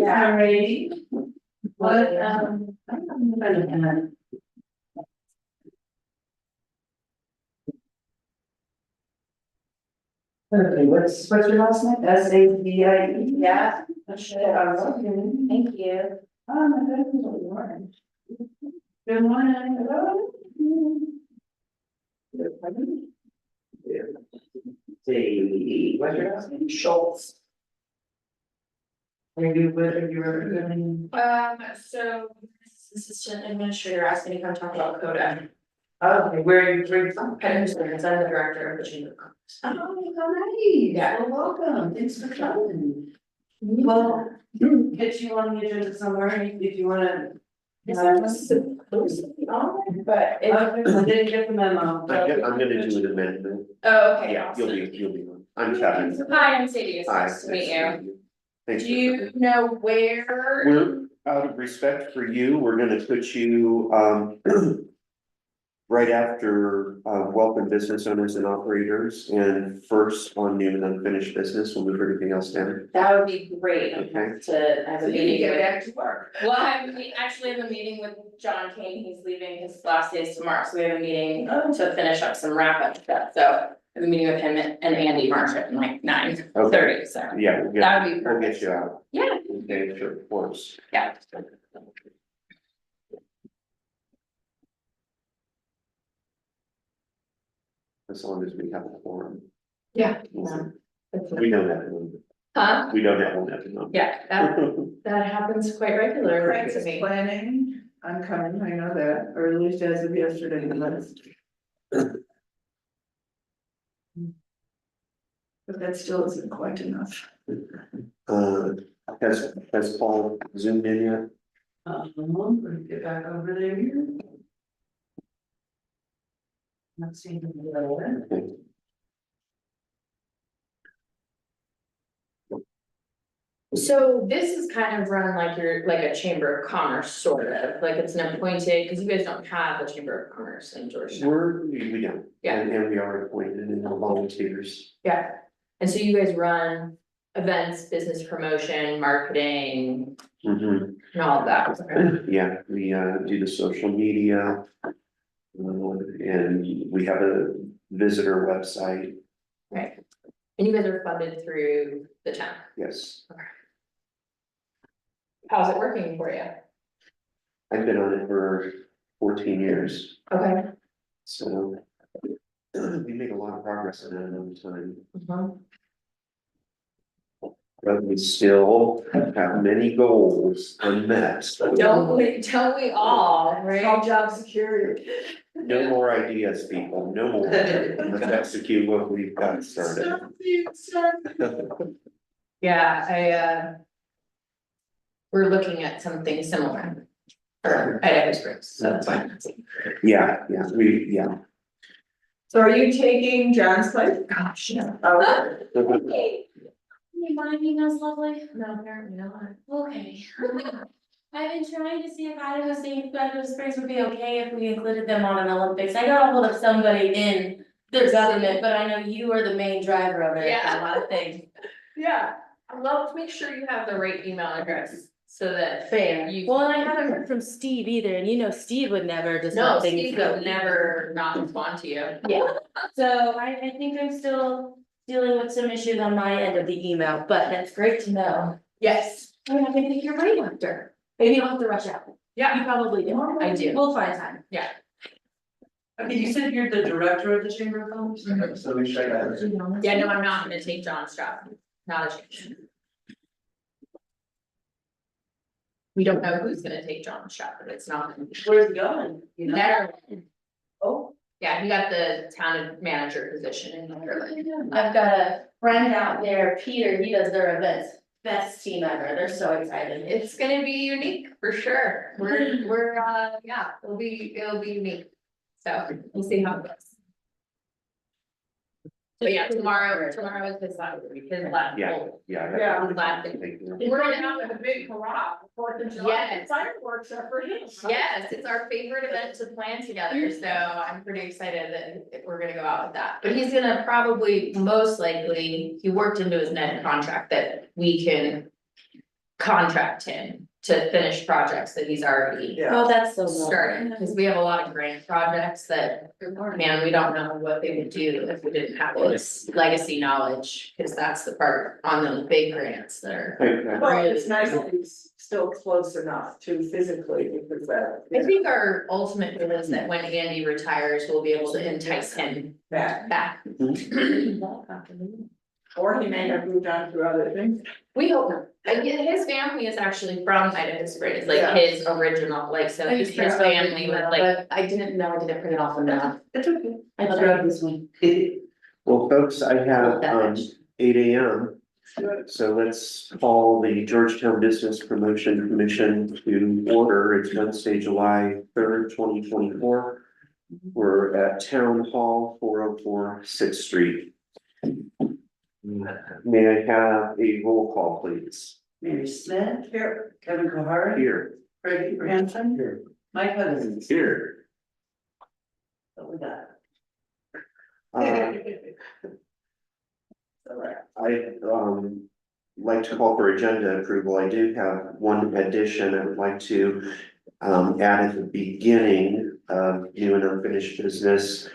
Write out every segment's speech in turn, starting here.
Alrighty. What, okay, what's your last name? SAVIE? Yeah, Thank thank you. Oh, my goodness, what you are. Good morning. Hello. See, what's your last name? Schultz. Are you representing? So assistant administrator asked me to come talk about CODA. Okay, where are you from? Henderson, I'm the director of the Chamber of Commerce. Oh, how nice. Yeah. Well, welcome. Thanks for coming. Well, get you on the agenda somewhere if you wanna. It's supposed to be on, but I didn't get the memo. I'm gonna do an amendment. oh, okay, Yeah, awesome. you'll be on. I'm Kevin. Hi, I'm Sadie, it's Hi. nice to meet you. Thanks Do for you coming. know where? We're, out of respect for you, we're gonna put you, right after, welcome business owners and operators, and first on new and unfinished business, we'll move everything else down. That would be great, I Okay. have a So you meeting get with. back to work. Well, we actually have a meeting with John Kane, he's leaving, his last day is tomorrow, so we have a meeting to finish up some wrap up stuff, so. I have a meeting with him and Andy Marsh at like 9:30, so Yeah, that would be we'll perfect. get you out. Yeah, Okay, sure, of course. yeah. As long as we have a forum. Yeah. We don't have one. Huh? We don't have one at the moment. Yeah, that happens quite regularly Frank to is me. planning on coming, I know that, or at least as of yesterday, but that still isn't quite enough. Has Paul zoomed in yet? Let's get back over there here. Not seeing him there. Okay. So this is kind of run like you're like a chamber of commerce, sort of, like it's an appointed, because you guys don't have a chamber of commerce in Georgetown. We don't. Yeah. And we are appointed and we're volunteers. Yeah, and so you guys run events, business promotion, marketing, Mhm. and all of that. Okay. Yeah, we do the social media. And we have a visitor website, Right, and you guys are funded through the town. yes. How's it working for you? I've been on it for 14 years, Okay. so. We made a lot of progress in that over time, but we still have many goals unmet. Don't we all, right? Job security. No more ideas, people, no more. Let's execute what we've got started. Yeah, we're looking at something similar. For Idaho Springs, so that's fine. Yeah, So are you taking John's place? Gosh, no. Oh, Hey, you mind being us lovely? No, apparently not. Okay. I've been trying to see if Idaho Springs would be okay if we included them on an Olympics. I got a hold of somebody in the government, but I know you are the main driver of it, for a lot of things. yeah. I'd love to make sure you have the right email address, so that. Fair. You. Well, and I haven't heard from Steve either, and you know Steve would never just No, let things Steve go. would never not respond to you. Yeah, so I think I'm still dealing with some issues on my end of the email, but that's great to know. Yes. I mean, I can think you're right after. Maybe you don't have to rush out. Yeah. You probably do. I do. We'll find time. Okay, you said you're the director of the Chamber of Commerce? So we should. Yeah, no, I'm not gonna take John's job, not a change. We don't know who's gonna take John's job, but it's not. Where's it going? You know? Netherlands. Oh. Yeah, he got the town manager position in Netherlands. I've got a friend out there, Peter, he does their events. Best team ever. They're so excited. It's gonna be unique for sure. We're, yeah, it'll be unique. So we'll see how it goes. But yeah, tomorrow is his last. Yeah. goal. Yeah. His last day. Thank you. We're gonna have a big hurrah, 4th of July. Yes. Fireworks are for him. Yes, it's our favorite event to plan together, so I'm pretty excited that we're gonna go out with that. But he's gonna probably, most likely, he worked into his net contract that we can contract him to finish projects that he's already Yeah. Oh, that's so. started, because we have a lot of grant projects that, man, we don't know what they would do if we didn't have his legacy knowledge, because that's the part on those big grants that are. Okay. Well, it's nice that he's still close enough to physically, because that. I think our ultimate goal is that when Andy retires, we'll be able to entice him That, back. or he may have moved on to other things. We hope not. His family is actually from Idaho Springs, like Yeah. his original, like, so his family was like, I didn't know, I didn't print it off the map. It's okay. I grabbed this one. Well, folks, I have, 8 AM. So let's call the Georgetown Business Promotion Commission to order. It's Wednesday, July 3rd, 2024. We're at Town Hall, 404 6th Street. May I have a roll call, please? Mary Smith. Here. Kevin Kohara. Here. Freddie Branson. Here. Mike Hudson. Here. What we got? All right. I like to call for agenda approval. I do have one addition I would like to add at the beginning of new and unfinished business.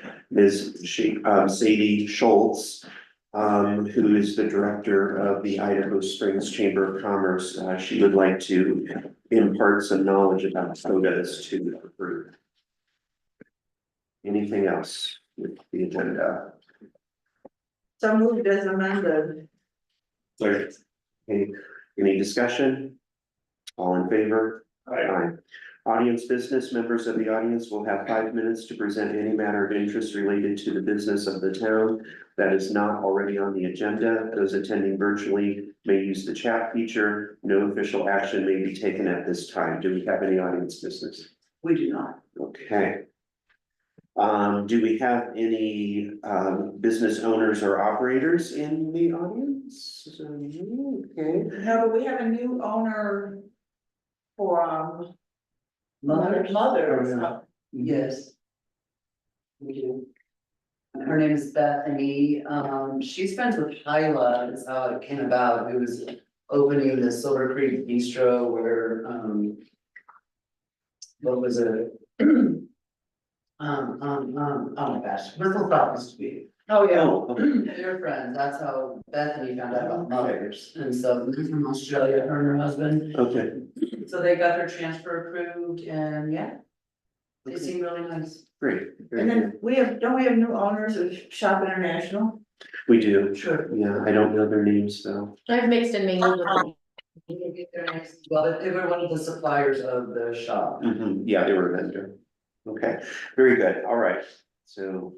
Sadie Schultz, who is the director of the Idaho Springs Chamber of Commerce. She would like to impart some knowledge about quotas to the group. Anything else with the agenda? So moved as amended. Okay, any discussion? All in favor? Aye. Audience business, members of the audience will have 5 minutes to present any matter of interest related to the business of the town that is not already on the agenda. Those attending virtually may use the chat feature. No official action may be taken at this time. Do we have any audience business? We do not. Okay. Do we have any business owners or operators in the audience? Okay. No, but we have a new owner for Mother? Mothers. Yes. We do. Her name is Bethany, she's friends with Hyla, is how it came about, it was opening the Silver Creek Bistro where, what was it? Oh my gosh, Whistle Stop used to be. Oh, yeah. Oh, They're friends, that's how Bethany found out about Mothers, and so they're from Australia, her and her husband, okay. so they got their transfer approved, and yeah. They seem really nice. Great. Very And good. then don't we have new owners of Shop International? We do. Sure. Yeah, I don't know their names though. I've mixed and mingled with them. Well, they were one of the suppliers of the shop. Yeah, they were a vendor. Okay, very good. All right. So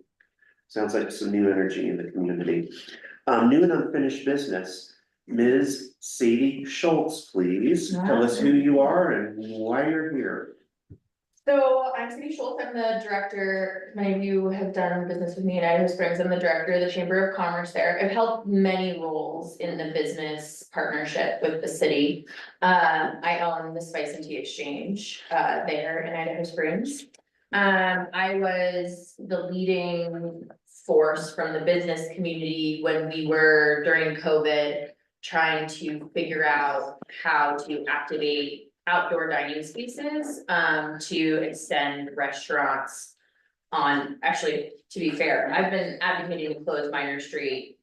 sounds like some new energy in the community. New and unfinished business. Ms. Sadie Schultz, please tell us who you are and why you're here. So I'm Sadie Schultz, I'm the director, many of you have done business with me in Idaho Springs, I'm the director of the Chamber of Commerce there. I've held many roles in the business partnership with the city. I own the Spice and Tea Exchange, there in Idaho Springs. I was the leading force from the business community when we were during COVID, trying to figure out how to activate outdoor dining spaces, to extend restaurants on, actually, to be fair, I've been advocating to close Minor Street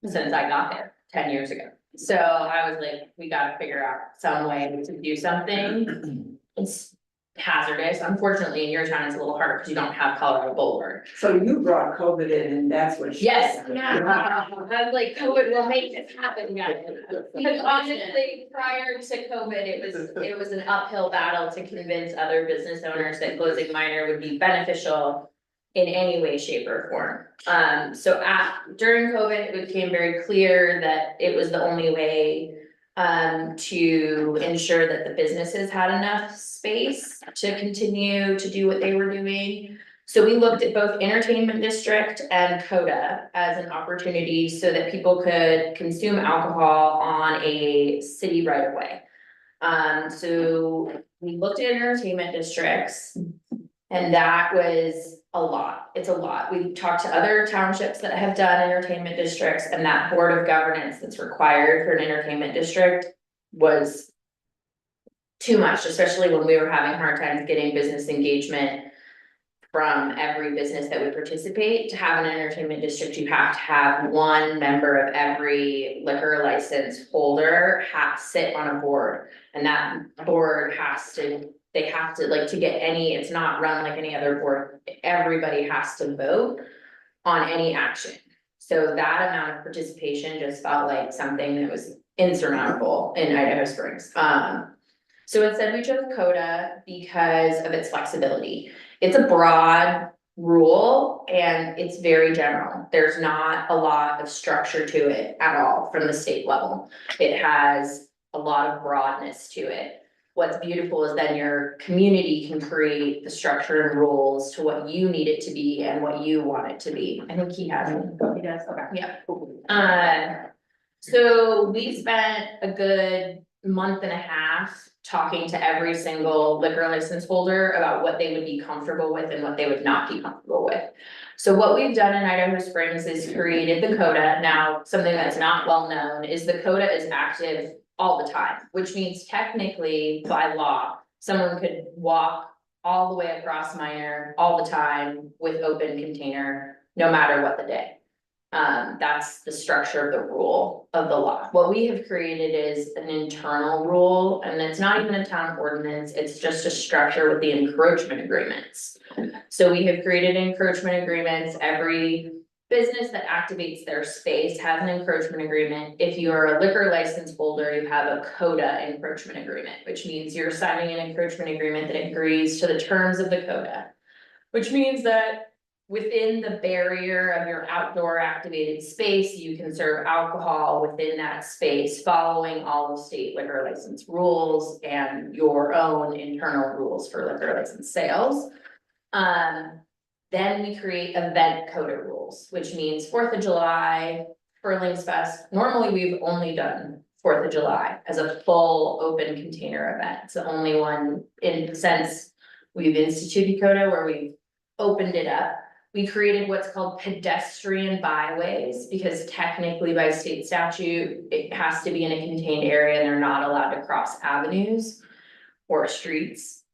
since I got there 10 years ago. So I was like, we gotta figure out some way to do something. It's hazardous. Unfortunately, in your town, it's a little harder because you don't have Colorado Boulevard. So you brought COVID in and that's what. Yes, yeah, I was like, COVID will make this happen, guys. Because honestly, prior to COVID, it was an uphill battle to convince other business owners that closing Minor would be beneficial in any way, shape, or form. So during COVID, it became very clear that it was the only way to ensure that the businesses had enough space to continue to do what they were doing. So we looked at both entertainment district and CODA as an opportunity so that people could consume alcohol on a city right of way. So we looked at entertainment districts and that was a lot. It's a lot. We talked to other townships that have done entertainment districts and that board of governance that's required for an entertainment district was too much, especially when we were having hard times getting business engagement from every business that would participate. To have an entertainment district, you have to have one member of every liquor license holder sit on a board. And that board they have to, like, to get any, it's not run like any other board, everybody has to vote on any action. So that amount of participation just felt like something that was insurmountable in Idaho Springs. So instead we chose CODA because of its flexibility. It's a broad rule and it's very general. There's not a lot of structure to it at all from the state level. It has a lot of broadness to it. What's beautiful is then your community can create the structure and rules to what you need it to be and what you want it to be. I think he has one. He does, okay. Yeah. So we spent a good month and a half talking to every single liquor license holder about what they would be comfortable with and what they would not be comfortable with. So what we've done in Idaho Springs is created the CODA. Now, something that's not well known is the CODA is active all the time, which means technically by law, someone could walk all the way across Minor all the time with open container, no matter what the day. That's the structure of the rule of the law. What we have created is an internal rule, and it's not even a town ordinance, it's just a structure with the encroachment agreements. So we have created encroachment agreements. Every business that activates their space has an encroachment agreement. If you are a liquor license holder, you have a CODA encroachment agreement, which means you're signing an encroachment agreement that agrees to the terms of the CODA. Which means that within the barrier of your outdoor activated space, you can serve alcohol within that space, following all the state liquor license rules and your own internal rules for liquor license sales. Then we create event CODA rules, which means 4th of July, Furlings Fest. Normally, we've only done 4th of July as a full open container event. It's the only one since we've instituted CODA where we've opened it up. We created what's called pedestrian byways because technically by state statute, it has to be in a contained area and they're not allowed to cross avenues or streets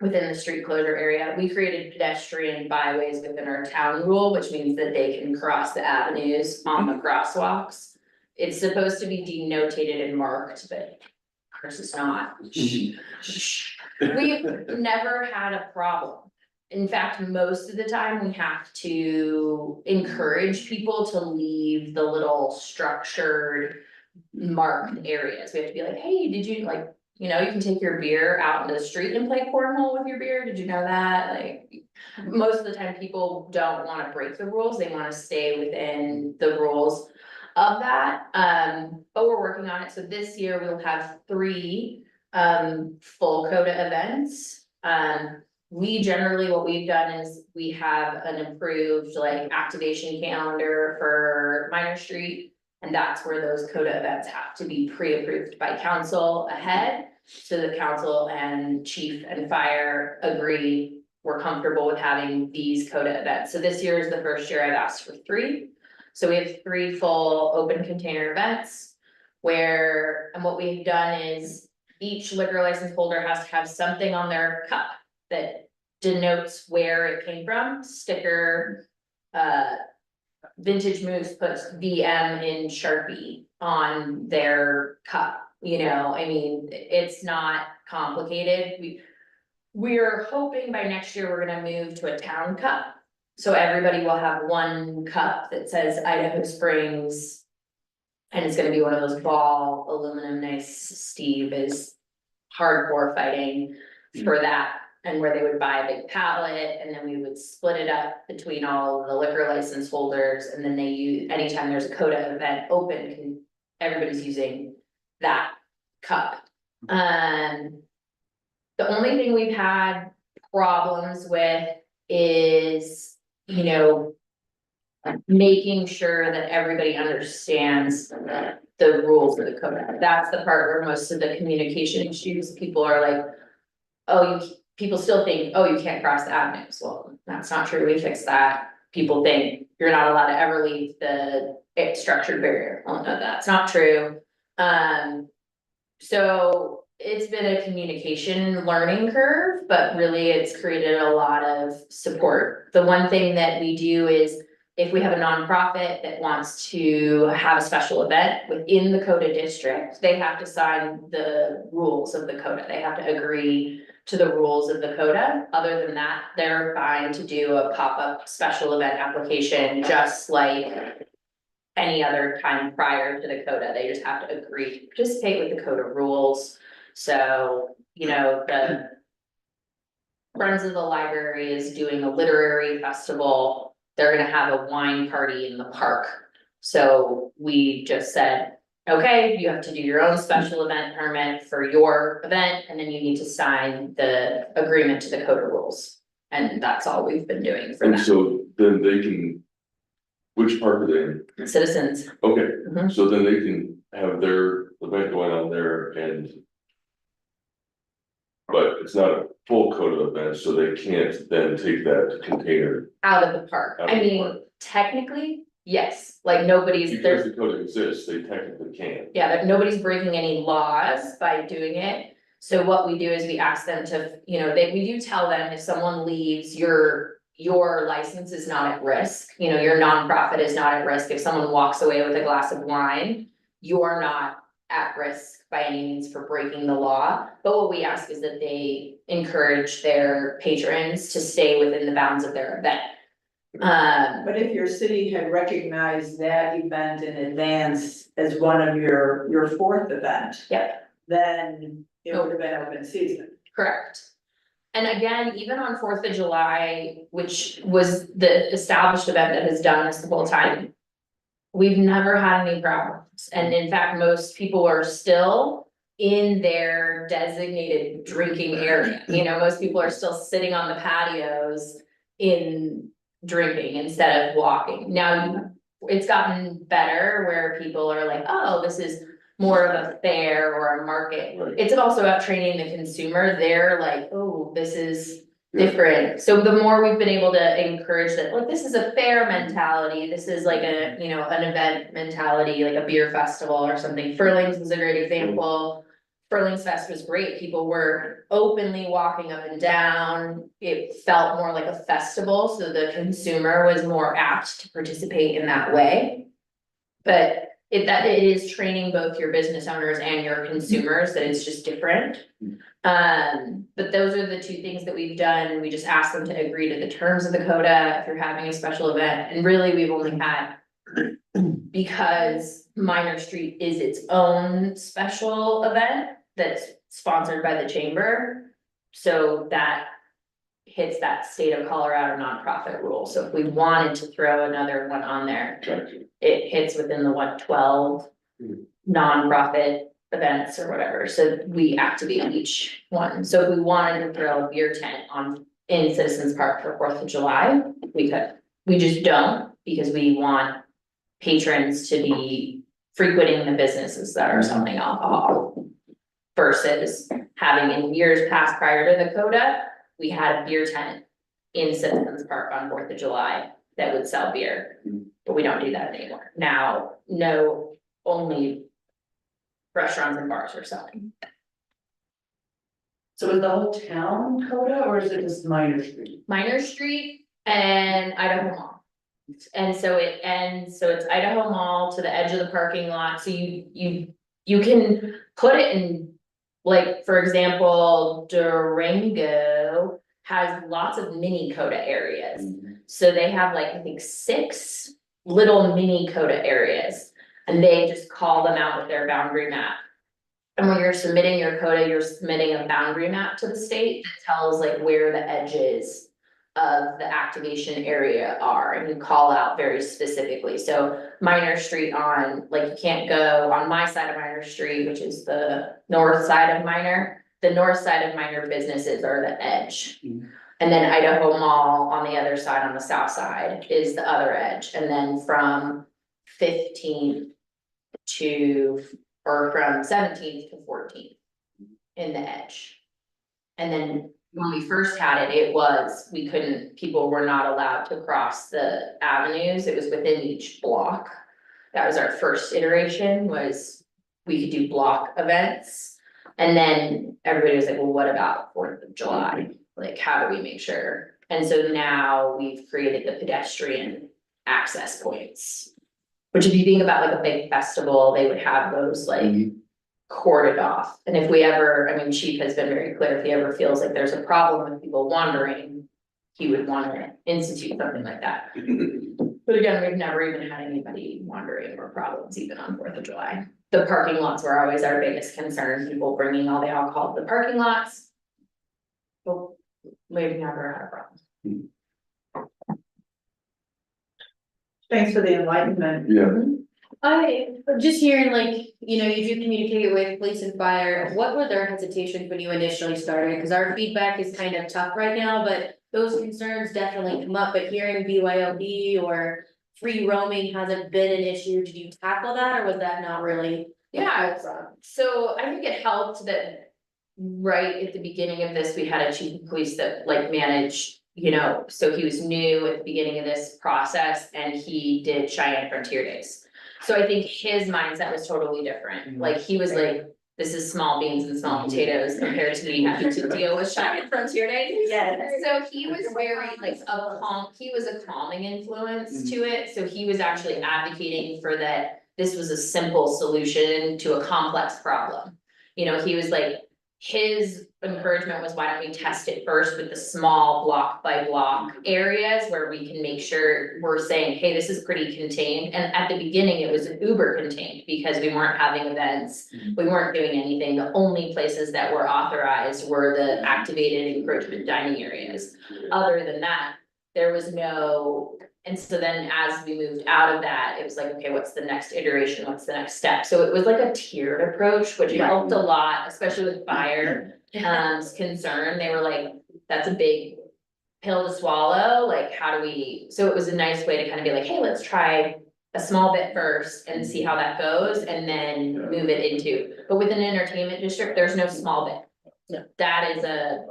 within the street closure area. We created pedestrian byways within our town rule, which means that they can cross the avenues on the crosswalks. It's supposed to be denotated and marked, but of course it's not. We've never had a problem. In fact, most of the time we have to encourage people to leave the little structured marked areas. We have to be like, hey, did you like, you know, you can take your beer out into the street and play cornhole with your beer. Did you know that? Like, most of the time people don't want to break the rules. They want to stay within the rules of that. But we're working on it. So this year we'll have 3 full CODA events. We generally, what we've done is we have an approved like activation calendar for Minor Street. And that's where those CODA events have to be pre-approved by council ahead. So the council and chief and fire agree we're comfortable with having these CODA events. So this year is the first year I've asked for 3. So we have 3 full open container events and what we've done is each liquor license holder has to have something on their cup that denotes where it came from, sticker, Vintage Moose puts VM in Sharpie on their cup, you know, I mean, it's not complicated. We're hoping by next year, we're gonna move to a town cup. So everybody will have one cup that says Idaho Springs. And it's gonna be one of those ball aluminum, nice. Steve is hardcore fighting for that. And where they would buy a big pallet and then we would split it up between all of the liquor license holders. And then they use, anytime there's a CODA event open, everybody's using that cup. The only thing we've had problems with is, you know, making sure that everybody understands the rules of the CODA. That's the part where most of the communication issues, people are like, oh, people still think, oh, you can't cross the avenues. Well, that's not true. We fixed that. People think you're not allowed to ever leave the structured barrier. Oh, no, that's not true. So it's been a communication learning curve, but really it's created a lot of support. The one thing that we do is if we have a nonprofit that wants to have a special event within the CODA district, they have to sign the rules of the CODA. They have to agree to the rules of the CODA. Other than that, they're fine to do a pop-up special event application, just like any other time prior to the CODA. They just have to agree to participate with the CODA rules. So, you know, the Friends of the Library is doing a literary festival. They're gonna have a wine party in the park. So we just said, okay, you have to do your own special event permit for your event, and then you need to sign the agreement to the CODA rules. And that's all we've been doing for And that. so then they can, which park are they in? Citizens, Okay, Mhm. so then they can have their event going on there and. But it's not a full CODA event, so they can't then take that container, out of the park. Out of I the mean, park. technically, yes, like nobody's, because there's, the CODA exists, they technically can. yeah, but nobody's breaking any laws by doing it. So what we do is we ask them to, you know, we do tell them if someone leaves, your license is not at risk. You know, your nonprofit is not at risk. If someone walks away with a glass of wine, you're not at risk by any means for breaking the law. But what we ask is that they encourage their patrons to stay within the bounds of their event. But if your city had recognized that event in advance as one of your fourth event. Yep. Then it would have been open season. Correct. And again, even on 4th of July, which was the established event that has done this the whole time. We've never had any problems, and in fact, most people are still in their designated drinking area. You know, most people are still sitting on the patios in drinking instead of walking. Now, it's gotten better where people are like, oh, this is more of a fair or a market. Right. It's also about training the consumer. They're like, oh, this is Yeah. different. So the more we've been able to encourage that, like, this is a fair mentality. This is like a, you know, an event mentality, like a beer festival or something. Furlings was a great example. Furlings Fest was great. People were openly walking up and down. It felt more like a festival, so the consumer was more apt to participate in that way. But it is training both your business owners and your consumers, that it's just different. But those are the two things that we've done. We just ask them to agree to the terms of the CODA if you're having a special event, and really, we've only had. Because Minor Street is its own special event that's sponsored by the chamber. So that hits that state of Colorado nonprofit rule. So if we wanted to throw another one on there, Gotcha. it hits within the 12 nonprofit events or whatever, so we activate each one. So if we wanted to throw a beer tent in Citizens Park for 4th of July, we could. We just don't, because we want patrons to be frequenting the businesses that are selling alcohol. Versus having in years past prior to the CODA, we had a beer tent in Citizens Park on 4th of July that would sell beer. But we don't do that anymore. Now, no, only restaurants and bars are selling. So is the whole town CODA or is it just Minor Street? Minor Street and Idaho Mall. And so it's Idaho Mall to the edge of the parking lot, so you can put it in. Like, for example, Durango has lots of mini CODA areas. So they have like, I think 6 little mini CODA areas. And they just call them out with their boundary map. And when you're submitting your CODA, you're submitting a boundary map to the state that tells like where the edges of the activation area are, and you call out very specifically. So Minor Street on, like, you can't go on my side of Minor Street, which is the north side of Minor. The north side of Minor businesses are the edge. And then Idaho Mall on the other side, on the south side, is the other edge. And then from 15th from 17th to 14th in the edge. And then when we first had it, people were not allowed to cross the avenues. It was within each block. That was our first iteration, was we could do block events. And then everybody was like, well, what about 4th of July? Like, how do we make sure? And so now we've created the pedestrian access points. Which if you think about like a big festival, they would have those like cordoned off. And if we ever, I mean, Chief has been very clear, if he ever feels like there's a problem with people wandering, he would want to institute something like that. But again, we've never even had anybody wandering or problems even on 4th of July. The parking lots were always our biggest concern, people bringing all the alcohol to the parking lots. But we've never had a problem. Thanks for the enlightenment. I'm just hearing like, you know, you do communicate with police and fire, what were their hesitations when you initially started? Cause our feedback is kind of tough right now, but those concerns definitely come up, but hearing BYOB or free roaming hasn't been an issue, did you tackle that, or was that not really? Yeah, so I think it helped that right at the beginning of this, we had a chief of police that like managed, you know, so he was new at the beginning of this process and he did Cheyenne Frontier Days. So I think his mindset was totally different, like he was like, this is small beans and small potatoes compared to me having to deal with Cheyenne Frontier Days. Yes. So he was very like he was a calming influence to it, so he was actually advocating for that. This was a simple solution to a complex problem. You know, he was like, his encouragement was, why don't we test it first with the small block by block areas where we can make sure we're saying, hey, this is pretty contained. And at the beginning, it was uber contained because we weren't having events. We weren't doing anything. The only places that were authorized were the activated encroachment dining areas. Other than that, there was no. And so then as we moved out of that, it was like, okay, what's the next iteration? What's the next step? So it was like a tiered approach, which helped a lot, especially with fire concern. They were like, that's a big pill to swallow. Like, how do we, so it was a nice way to kind of be like, hey, let's try a small bit first and see how that goes and then move it into, but with an entertainment district, there's no small bit. Yeah. That is a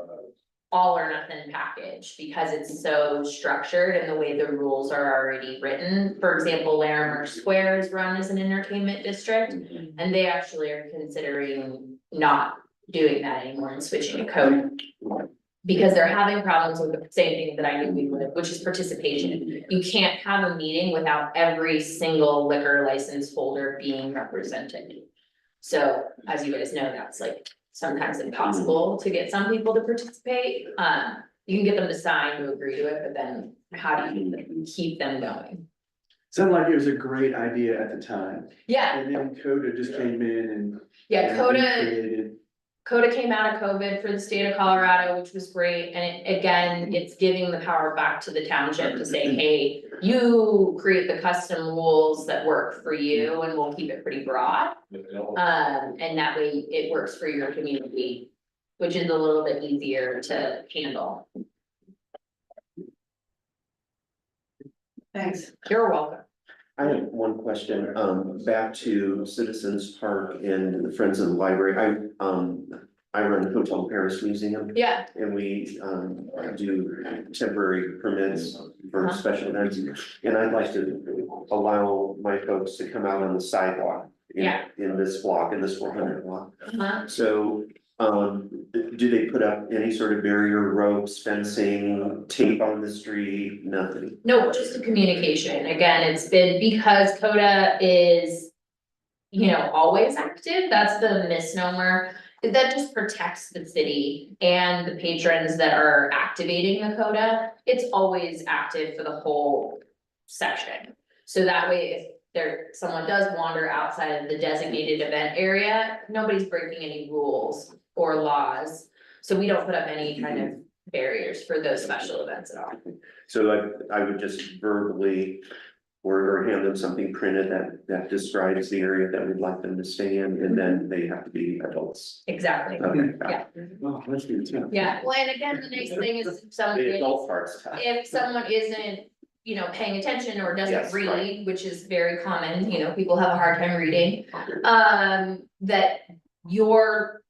all or nothing package because it's so structured and the way the rules are already written. For example, Larimer Square is run as an entertainment district and they actually are considering not doing that anymore and switching to code. Because they're having problems with the same thing that I knew we would, which is participation. You can't have a meeting without every single liquor license holder being represented. So as you guys know, that's like sometimes impossible to get some people to participate. You can get them to sign to agree to it, but then how do you keep them going? Sounded like it was a great idea at the time, Yeah, and then Coda just came in and. yeah, Created. Coda came out of COVID for the state of Colorado, which was great, and again, it's giving the power back to the township to say, hey, you create the custom rules that work for you, and we'll keep it pretty broad. And that way it works for your community, which is a little bit easier to handle. Thanks. You're welcome. I have one question, back to Citizens Park and the Friends of the Library. I run Hotel Paris Museum Yeah, and we, do temporary permits for Uh-huh. special events. And I'd like to allow my folks to come out on the sidewalk Yeah. in this block, in this 400 block. uh-huh. So, do they put up any sort of barrier, ropes, fencing, tape on the street, nothing? No, just a communication. Again, it's been because Coda is, you know, always active. That's the misnomer. That just protects the city and the patrons that are activating the Coda. It's always active for the whole section. So that way, if someone does wander outside of the designated event area, nobody's breaking any rules or laws. So we don't put up any kind of barriers for those special events at all. So I would just verbally or hand them something printed that describes the area that we'd like them to stay in, and then they have to be adults. Exactly. Okay. Yeah. Oh, that's good too. Yeah, well, and again, the nice thing is The adult part's tough. if someone isn't, you know, paying attention or doesn't Yes, right. read, which is very common, you know, people have a hard time reading. That your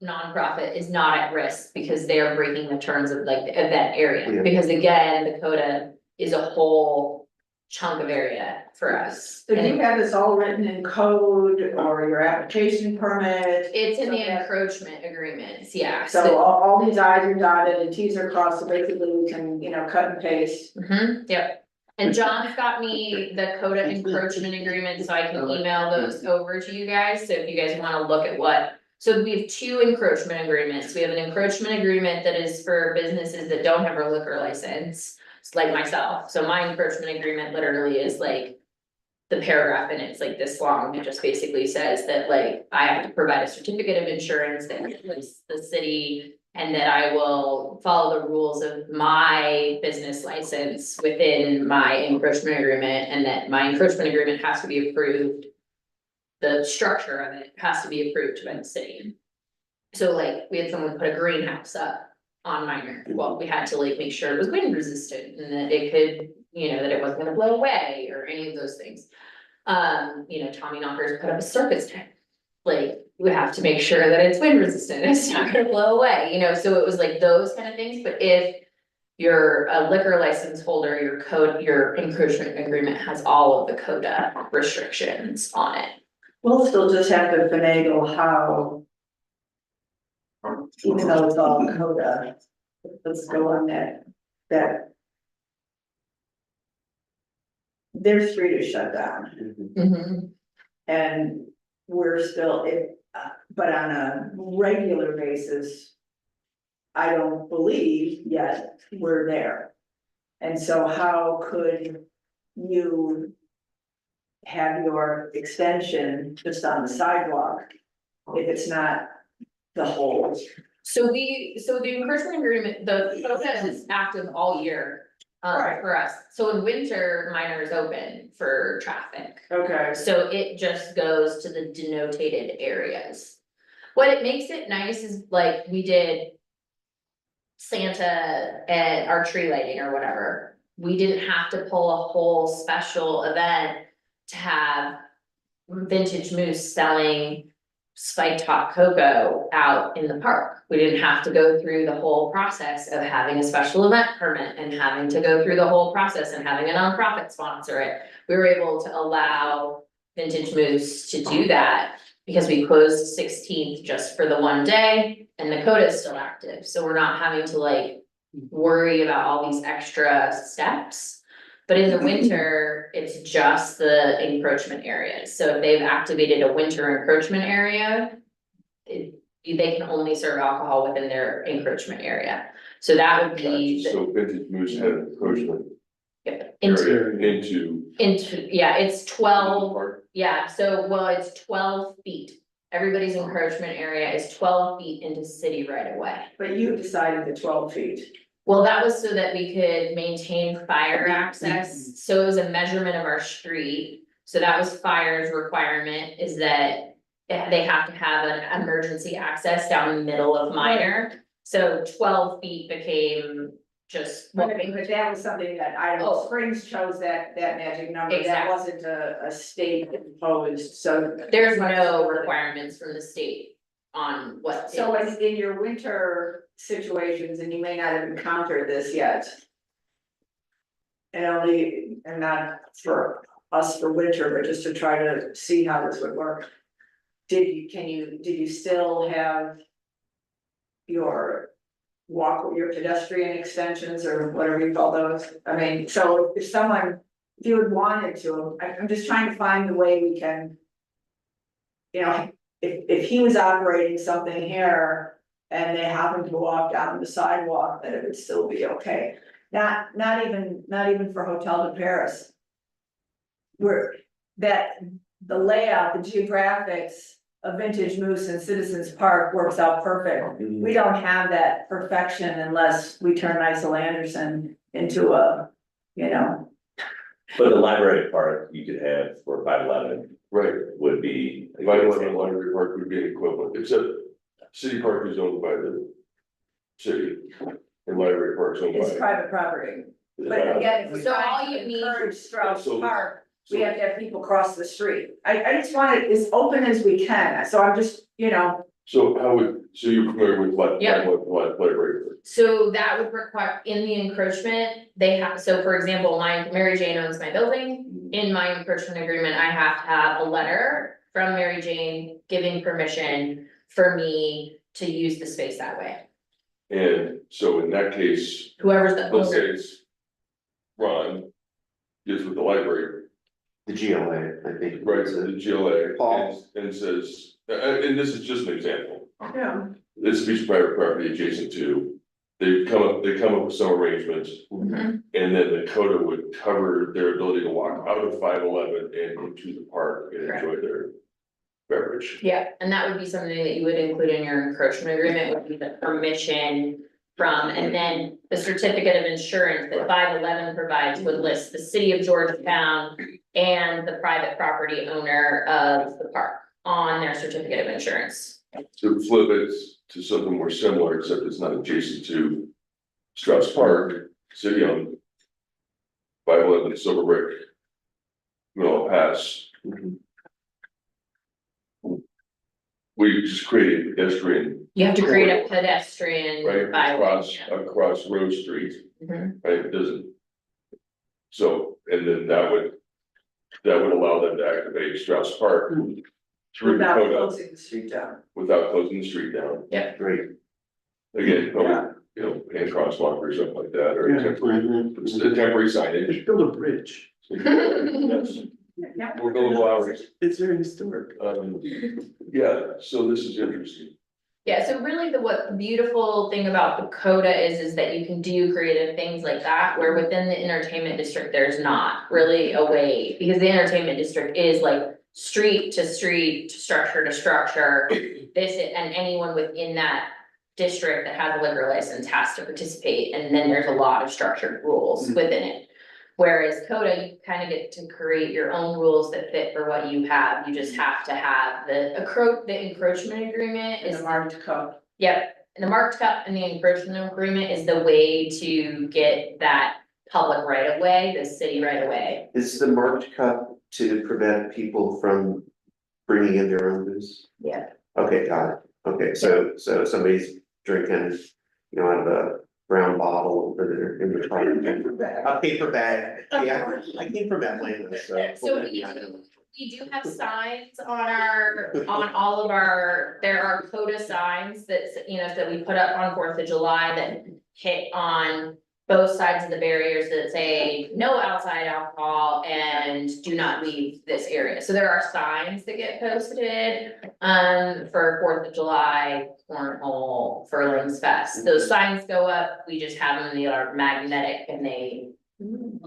nonprofit is not at risk because they are breaking the terms of like the event area. Yeah. Because again, the Coda is a whole chunk of area for us. So do you And have this all written in code or your application permit? it's in the So that- encroachment agreements, yeah, So all these i's are dotted and t's are crossed, so basically we can, cut and paste. Yep. And John's got me the CODA encroachment agreement, so I can email those over to you guys, so if you guys wanna look at what. So we have 2 encroachment agreements, we have an encroachment agreement that is for businesses that don't have a liquor license. It's like myself, so my encroachment agreement literally is like. The paragraph in it's like this long, it just basically says that like I have to provide a certificate of insurance that includes the city. And that I will follow the rules of my business license within my encroachment agreement, and that my encroachment agreement has to be approved. The structure of it has to be approved by the city. So like, we had someone put a greenhouse up on Minor, well, we had to like make sure it was wind resistant and that it could, that it wasn't gonna blow away or any of those things. Tommy Knockers put up a circus tent. Like, we have to make sure that it's wind resistant, it's not gonna blow away, so it was like those kind of things, but if. You're a liquor license holder, your encroachment agreement has all of the CODA restrictions on it. We'll still just have to finagle how. Even though it's all CODA, let's go on that. They're free to shut down. And we're still, but on a regular basis. I don't believe yet we're there. And so how could you have your extension just on the sidewalk if it's not the whole? So the encroachment agreement, the CODA is active all year. Right. For us, so in winter, Minor is open for traffic. Okay. So it just goes to the denotated areas. What it makes it nice is like we did. Santa and our tree lighting or whatever, we didn't have to pull a whole special event to have. Vintage Moose selling spiked hot cocoa out in the park. We didn't have to go through the whole process of having a special event permit and having to go through the whole process and having a nonprofit sponsor it. We were able to allow Vintage Moose to do that because we closed 16th just for the one day and the CODA is still active. So we're not having to like worry about all these extra steps. But in the winter, it's just the encroachment areas. So if they've activated a winter encroachment area, they can only serve alcohol within their encroachment area. So that would be So Vintage Moose had an encroachment into, area into. yeah, it's 12. Park. Yeah, so, well, it's 12 feet. Everybody's encroachment area is 12 feet into city right away. But you decided the 12 feet. Well, that was so that we could maintain fire access, so it was a measurement of our street. So that was fire's requirement, is that they have to have an emergency access down the middle of Minor. So 12 feet became just. But that was something that Oh. Springs chose that magic number, that Exactly. wasn't a state imposed, so. There's no requirements from the state on what. So is- in your winter situations, and you may not have encountered this yet. And not for us for winter, but just to try to see how this would work. Did you still have your your pedestrian extensions or whatever you call those? I mean, so if you had wanted to, I'm just trying to find the way we can. If he was operating something here and they happened to walk down the sidewalk, that it would still be okay. Not even for Hotel de Paris. The layout, the geographics of Vintage Moose and Citizens Park works out perfect. We don't have that perfection unless we turn Isel Anderson into a, But the library part you could have for 511 Right, would be. Vital and Library Park would be an equivalent, except City Park is owned by the city. And Library Park's owned by. it's private property. But again, if we So all try you to need- encourage Strauss So- Park, we so- have to have people cross the street. I just want it as open as we can, so I'm just, So how would, so you're familiar with Yeah. what library? So that would require, in the encroachment, they have, so for example, Mary Jane owns my building. In my encroachment agreement, I have to have a letter from Mary Jane giving permission for me to use the space that way. And so in that case, Whoever's the let's say owner, it's Ron gets with the library, The GLA, I think. right, the GLA, Paul. and says, and this is just an example. Yeah. This is a piece of private property adjacent to, they come up with some arrangements. Mhm. And then the CODA would cover their ability to walk out of 511 and into the park and enjoy their beverage. yeah, and that would be something that you would include in your encroachment agreement, would be the permission from, and then the certificate of insurance that 511 provides would list the city of Georgetown and the private property owner of the park on their certificate of insurance. To flip it to something more similar, except it's not adjacent to Strauss Park, city owned. 511 Silver Brick. Will pass. We just created pedestrian, You have to create a pedestrian right, byway. across Rose Street, Mhm. right, it doesn't. So, and then that would allow them to activate Strauss Park. Through Without CODA, closing the street down. without closing the street down. Great. Again, probably, you know, hand crosswalk or something like that, or Yeah. temporary signage. Just build a bridge. Yes, Yeah. More billable hours. It's very historic. Yeah, so this is interesting. Yeah, so really what the beautiful thing about the CODA is that you can do creative things like that, where within the entertainment district, there's not really a way. Because the entertainment district is like street to street, structure to structure. And anyone within that district that has a liquor license has to participate, and then there's a lot of structured rules within it. Whereas CODA, you kind of get to create your own rules that fit for what you have, you just have to have the encroachment agreement In is. the marked cup. Yep, and the marked cup and the encroachment agreement is the way to get that public right of way, the city right of way. Is the marked cup to prevent people from bringing in their own booze? Yeah. Okay, got it. Okay, so somebody's drinking, you know, out of a brown bottle over there in the car. A paper bag, yeah, I came from Atlanta, so. So we do have signs on all of our, there are CODA signs that, you know, that we put up on 4th of July that hit on both sides of the barriers that say no outside alcohol and do not leave this area. So there are signs that get posted for 4th of July, Cornhole, Furlings Fest. Those signs go up, we just have them, they are magnetic and they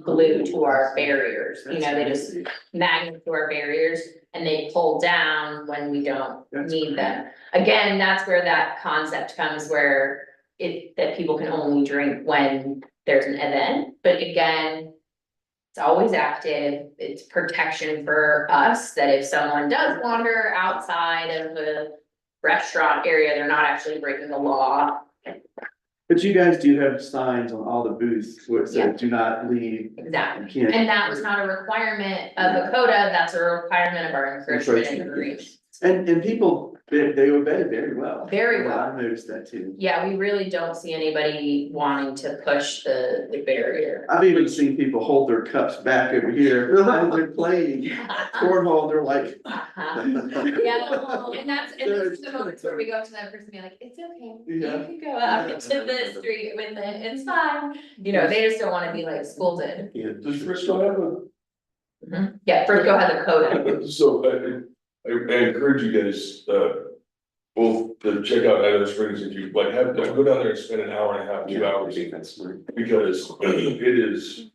glue to our barriers, you know, they just magnet to our barriers and they pull down when we don't need them. Again, that's where that concept comes where that people can only drink when there's an event, but again, it's always active, it's protection for us, that if someone does wander outside of the restaurant area, they're not actually breaking the law. But you guys do have signs on all the booths where it Yeah. says do not leave. Exactly. You can't. And that was not a requirement of a CODA, that's a requirement of our encroachment agreement. And people, they obey very well. Very Yeah, well. I've noticed that too. Yeah, we really don't see anybody wanting to push the barrier. I've even seen people hold their cups back over here as they're playing cornhole, they're like. Yeah, and that's the moments where we go up to that person and be like, it's okay, you Yeah. can go out into the street with it, it's fine. You know, they just don't wanna be like scolded. Does Frisco have a? Yeah, Frisco has a CODA. So I encourage you guys, both to check out Idaho Springs if you like, go down there and spend an hour and a half, 2 Yeah, I hours. think that's smart. Because it is,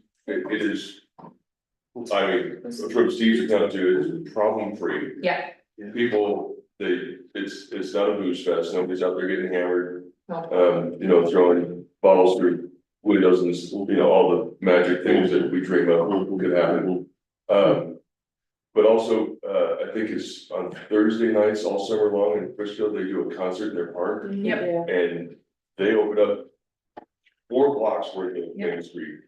I mean, from Steve's account too, it's problem free. Yeah. People, it's not a booze fest, nobody's out there getting hammered, No. you know, throwing bottles through windows and, you know, all the magic things that we dream of could happen. But also, I think it's on Thursday nights all summer long in Frisco, they do a concert in their park. Yep. And they open up 4 blocks worth of Main Street.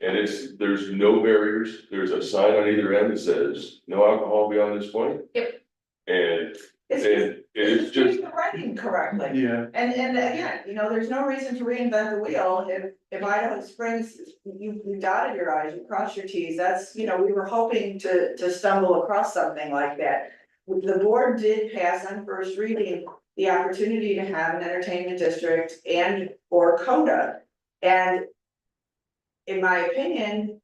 And there's no barriers, there's a sign on either end that says, no alcohol beyond this point. Yep. And It's And it's just, doing the writing correctly. Yeah, And again, there's no reason to reinvent the wheel, if Idaho Springs, you dotted your i's, you crossed your t's, that's, we were hoping to stumble across something like that. The board did pass on first reading the opportunity to have an entertainment district and or CODA. And in my opinion,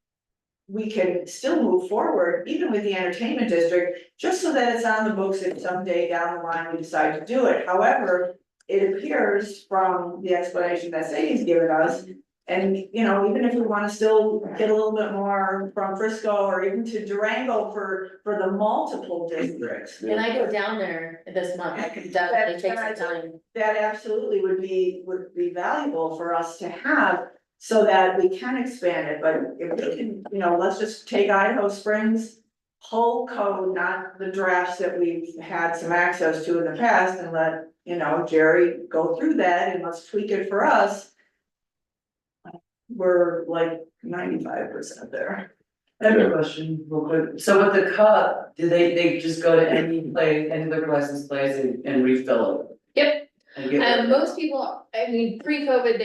we can still move forward even with the entertainment district, just so that it's on the books if someday down the line we decide to do it. However, it appears from the explanation that Sadie's given us, and even if we wanna still get a little bit more from Frisco or even to Durango for the multiple districts. And I go down there this month, I could definitely take some time. That absolutely would be valuable for us to have, so that we can expand it, but if we can, let's just take Idaho Springs. Whole code, not the drafts that we've had some access to in the past, and let, Jerry go through that and let's tweak it for us. We're like 95% there. I have a question real quick. So with the cup, do they just go to any place, any liquor license place and refill it? Yep. And get Most people, I mean, pre-COVID,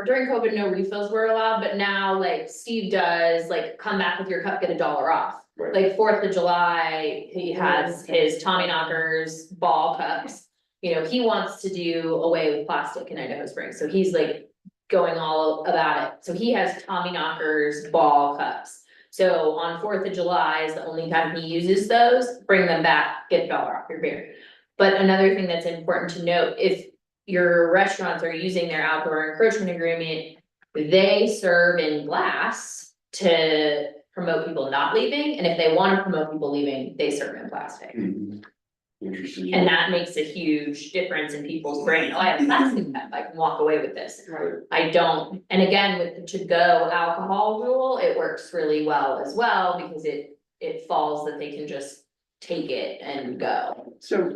during COVID, no refills were allowed, but now like Steve does, like, come back with your cup, get $1 off. Right. Like 4th of July, he has his Tommy Knockers ball cups. He wants to do away with plastic in Idaho Springs, so he's like going all about it. So he has Tommy Knockers ball cups. So on 4th of July is the only time he uses those, bring them back, get $1 off your beer. But another thing that's important to note, if your restaurants are using their outdoor encroachment agreement, they serve in glass to promote people not leaving, and if they wanna promote people leaving, they serve in plastic. interesting. And that makes a huge difference in people's brain, oh, I have a plastic cup, I can walk away with this. I don't, and again, with the to-go alcohol rule, it works really well as well, because it falls that they can just take it and go. so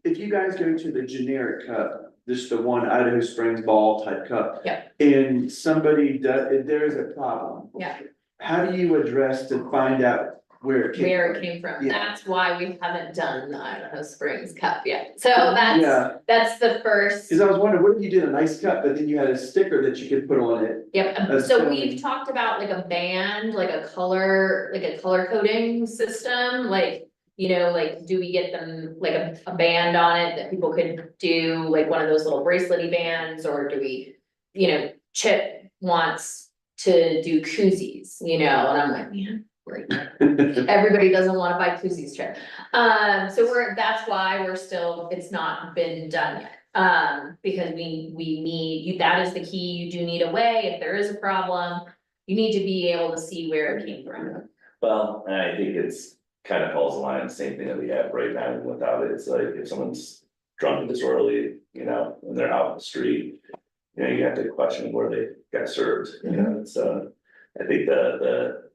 if you guys go to the generic cup, just the one Idaho Springs ball type cup. Yeah. And somebody does, if there is a problem. Yeah. How do you address to find out where it came from? Where it came from, Yeah. that's why we haven't done the Idaho Springs Cup yet, so Yeah. that's the first. Cause I was wondering, what if you did a nice cup, but then you had a sticker that you could put on it? Yep, That's so totally- we've talked about like a band, like a color coding system, like. Like, do we get them like a band on it that people could do, like one of those little bracelety bands, or do we? Chip wants to do koozies, and I'm like, man, like, everybody doesn't wanna buy koozies, Chip. So that's why it's not been done yet. Because we need, that is the key, you do need a way, if there is a problem, you need to be able to see where it came from. Well, and I think it's kind of falls in line, the same thing that we have right now without it, it's like if someone's drunk and disorderly, and they're out in the street. You have to question where they got served, it's, I think the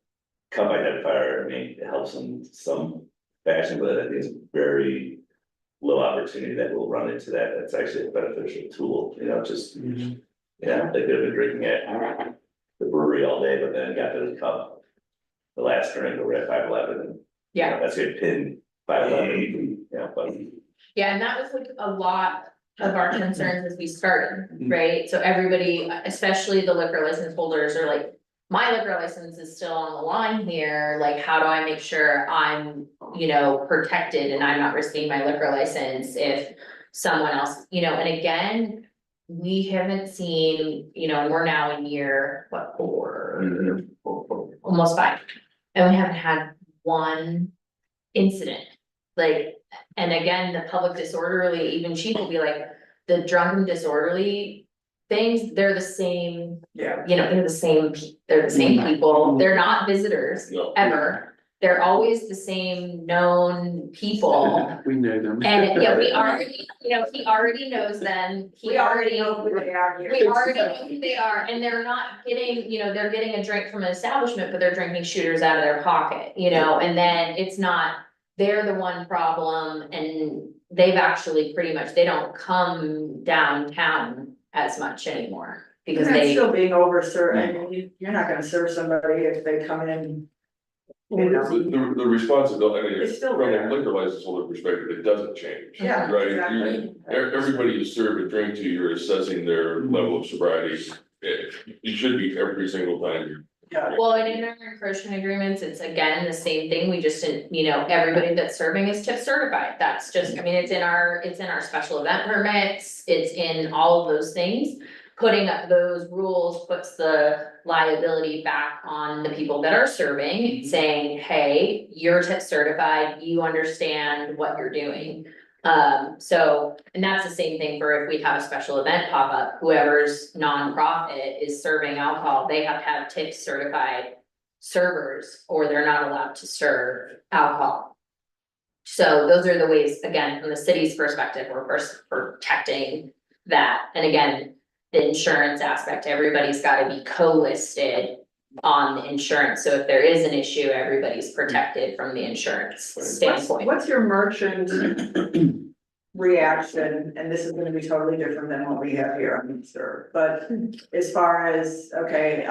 cup identifier, it helps in some fashion, but I think it's very low opportunity that we'll run into that, that's actually a beneficial tool, just, they could have been drinking at the brewery all day, but then got to the cup the last drink over at 5-11, and Yeah. that's a pin 5-11, but. Yeah, and that was like a lot of our concerns as we started, right? So everybody, especially the liquor license holders, are like, my liquor license is still on the line here, like, how do I make sure I'm, protected and I'm not risking my liquor license if someone else, and again, we haven't seen, and we're now in year, what, 4, almost 5, and we haven't had one incident, like, and again, the public disorderly, even chief will be like, the drunken disorderly things, they're the same, Yeah. they're the same people, they're not visitors ever. They're always the same known people, We know them. and we already, he already knows them, We already know who they are here. we already know who they are, and they're not getting, they're getting a drink from an establishment, but they're drinking shooters out of their pocket, and then it's not, they're the one problem, and they've actually pretty much, they don't come downtown as much anymore. Because Because they, still being overserved, you're not gonna serve somebody if they come in You know? The responsibility, I mean, It's still from a there. liquor license holder perspective, it doesn't change. Yeah, Right, exactly. Everybody you serve a drink to, you're assessing their level of sobriety. It should be every single time. Yeah. Well, and in our encroachment agreements, it's again the same thing, we just didn't, you know, everybody that's serving is tip certified, that's just, I mean, it's in our special event permits, it's in all of those things. Putting up those rules puts the liability back on the people that are serving, saying, hey, you're tip certified, you understand what you're doing. So, and that's the same thing for if we have a special event pop up, whoever's nonprofit is serving alcohol, they have to have tip certified servers, or they're not allowed to serve alcohol. So those are the ways, again, from the city's perspective, we're first protecting that, and again, the insurance aspect, everybody's gotta be co-listed on the insurance, so if there is an issue, everybody's protected from the insurance standpoint. What's your merchant reaction, and this is gonna be totally different than what we have here, I'm sure, but as far as, okay,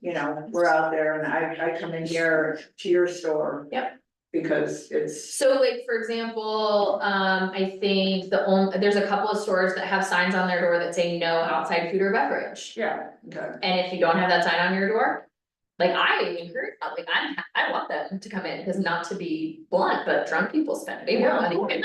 you know, we're out there and I come in here to your store. Yep. Because it's, So like, for example, I think there's a couple of stores that have signs on their door that say no outside food or beverage. yeah, okay. And if you don't have that sign on your door, like I encourage, like I want them to come in, because not to be blunt, but drunk people spend way more money. Well, Yeah,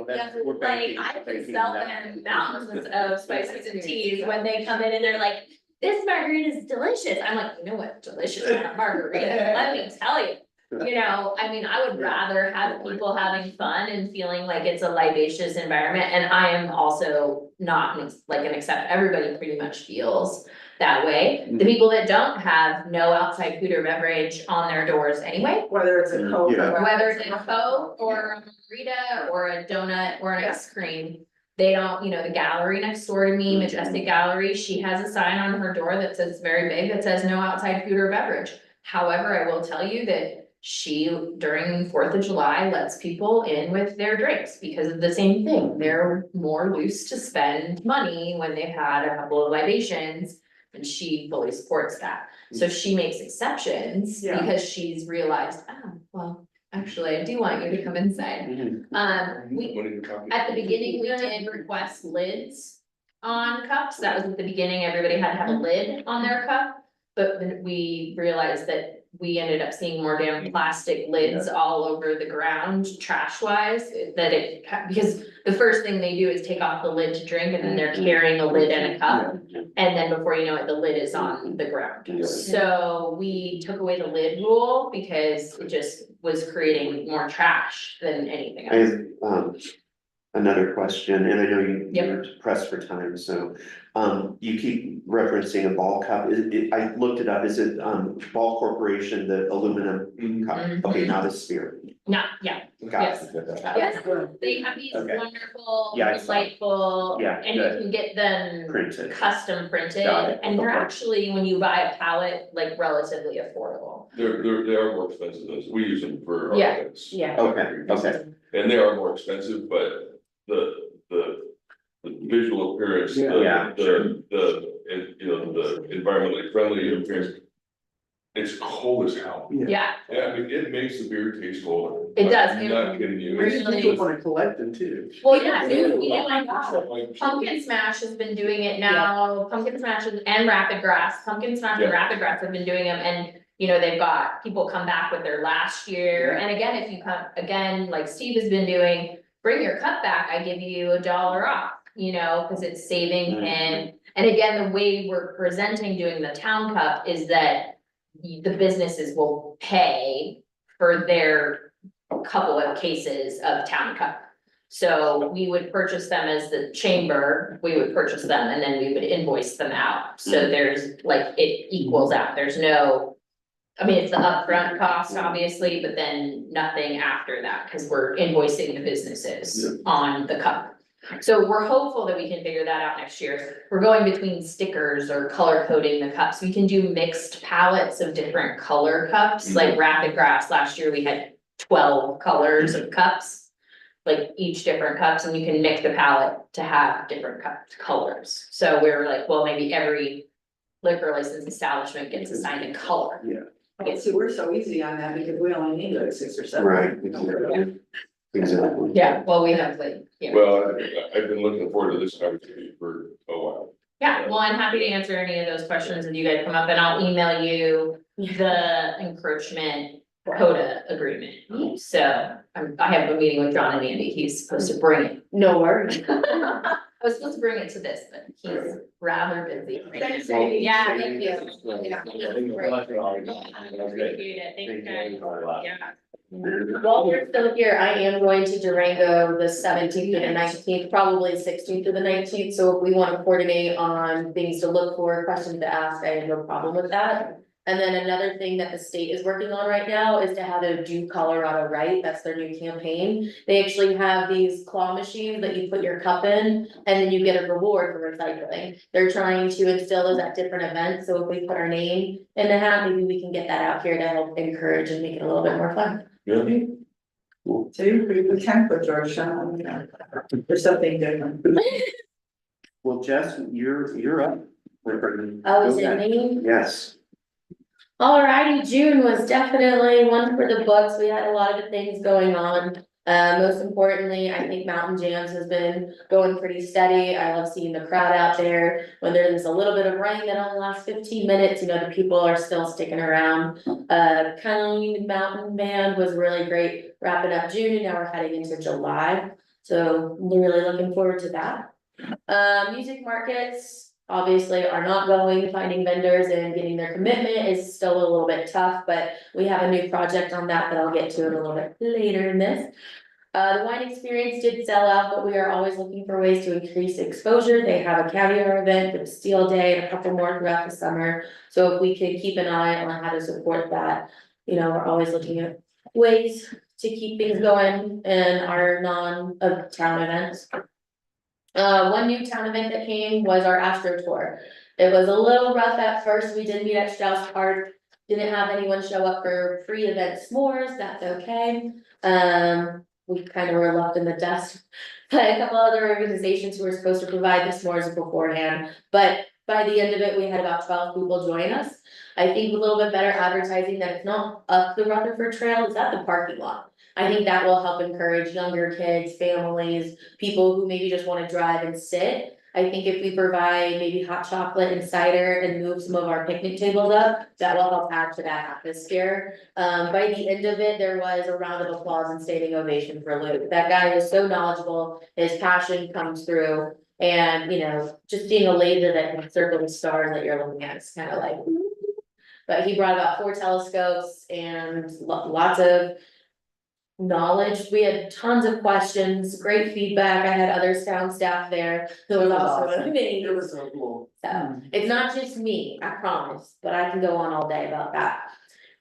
that's- we're like banking- I can banking sell that. them thousands of spices and teas when they come in and they're like, this margarita is delicious. I'm like, you know what, delicious about a margarita, let me tell you. You know, I mean, I would rather have people having fun and feeling like it's a libacious environment, and I am also not like an except, everybody pretty much feels that way. The people that don't have no outside food or beverage on their doors anyway, Whether it's a Coke. Yeah. or whether it's a Coke or a margarita or a donut or an ice cream. They don't, you know, the gallery next door to me, Majestic Gallery, she has a sign on her door that says very big, that says no outside food or beverage. However, I will tell you that she, during 4th of July, lets people in with their drinks because of the same thing. They're more loose to spend money when they've had a couple of libations, and she fully supports that. So she makes exceptions Yeah. because she's realized, oh, well, actually, I do want you to come inside. Mhm. At the beginning, we did request lids on cups, that was at the beginning, everybody had to have a lid on their cup. But then we realized that we ended up seeing more damn plastic lids all over the ground, trash wise, because the first thing they do is take off the lid to drink, and then they're carrying a lid and a cup. And then before you know it, the lid is on the ground. Yeah. So we took away the lid rule because it just was creating more trash than anything I else. have, another question, and I know Yep. you're pressed for time, so, you keep referencing a Ball cup, I looked it up, is it, Ball Corporation, the aluminum cup? Mhm. Okay, not a sphere, Not, yeah, got Yes. it. yes, they have these Okay. wonderful, Yeah, I saw it. delightful, Yeah, and you good. can get them Printed. custom printed, Got it. and they're Okay. actually, when you buy a pallet, like relatively affordable. They are more expensive than this. We use them for our Yeah, events. yeah. Okay. And they are more expensive, but the visual appearance, Yeah, the environmentally friendly appearance. It's cold as hell. Yeah, Yeah, I mean, it makes the beer taste colder. It does. I'm not kidding you. Really? People wanna collect them too. well, yeah, dude, Yeah. oh my gosh. Pumpkin Smash has been doing it now, Pumpkin Smash and Rapid Grass, Pumpkin Smash and Yeah. Rapid Grass have been doing them, and. You know, they've got people come back with their last year, and again, if you come, again, like Steve has been doing, bring your cup back, I give you $1 off. You know, cause it's saving him, and again, the way we're presenting doing the town cup is that. The businesses will pay for their couple of cases of town cup. So we would purchase them as the chamber, we would purchase them and then we would invoice them out, so there's like, it equals out, there's no. I mean, it's the upfront cost, obviously, but then nothing after that, cause we're invoicing the businesses on the cup. So we're hopeful that we can figure that out next year. We're going between stickers or color coding the cups. We can do mixed palettes of different color cups, like Rapid Grass. Last year we had 12 colors of cups. Like each different cups, and you can mix the palette to have different colors. So we were like, well, maybe every liquor license establishment gets assigned a color. Yeah. See, we're so easy on that because we only need like 6 or 7. Right. Exactly. Yeah, well, we have like, yeah. Well, I've been looking forward to this opportunity for a while. Yeah, well, I'm happy to answer any of those questions if you guys come up, and I'll email you the encroachment quota agreement. So I have a meeting with John and Andy, he's supposed to bring it. No worries. I was supposed to bring it to this, but he's rather busy. Thanks, Yeah, Amy. thank you. Appreciate Appreciate it, thank you Thank you. guys. Yeah. While we're still here, I am going to Durango the 17th to the 19th, probably 16th to the 19th, so if we want to coordinate on things to look for, questions to ask, I have no problem with that. And then another thing that the state is working on right now is to have a Do Colorado Right, that's their new campaign. They actually have these claw machines that you put your cup in, and then you get a reward for recycling. They're trying to instill those at different events, so if we put our name in the hat, maybe we can get that out here to help encourage and make it a little bit more fun. So we can put Georgetown, or something different. Well, Jess, you're up. Oh, is it me? Yes. Alrighty, June was definitely one for the books. We had a lot of good things going on. Most importantly, I think Mountain Jams has been going pretty steady. I love seeing the crowd out there. When there's a little bit of rain that only lasts 15 minutes, you know, the people are still sticking around. Cunning Mountain Band was really great wrapping up June, and now we're heading into July. So we're really looking forward to that. Music markets obviously are not going, finding vendors and getting their commitment is still a little bit tough, but we have a new project on that I'll get to a little bit later in this. The wine experience did sell out, but we are always looking for ways to increase exposure. They have a caviar event with Steel Day and a couple more throughout the summer. So if we could keep an eye on how to support that, you know, we're always looking at ways to keep things going in our non-town events. One new town event that came was our Astro Tour. It was a little rough at first. We did meet at Strauss Park. Didn't have anyone show up for pre-event s'mores, that's okay. We kind of were left in the dust by a couple other organizations who were supposed to provide the s'mores beforehand. But by the end of it, we had about 12 people join us. I think a little bit better advertising that it's not up the Rutherford Trail, it's at the parking lot. I think that will help encourage younger kids, families, people who maybe just wanna drive and sit. I think if we provide maybe hot chocolate and cider and move some of our picnic tables up, that will help add to that atmosphere. By the end of it, there was a round of applause and standing ovation for Luke. That guy was so knowledgeable, his passion comes through. And, you know, just seeing a laser that can circle the stars that you're looking at, it's kind of like. But he brought about 4 telescopes and lots of knowledge. We had tons of questions, great feedback. I had other sound staff there who was also Awesome. amazing. It was so cool. So it's not just me, I promise, but I can go on all day about that.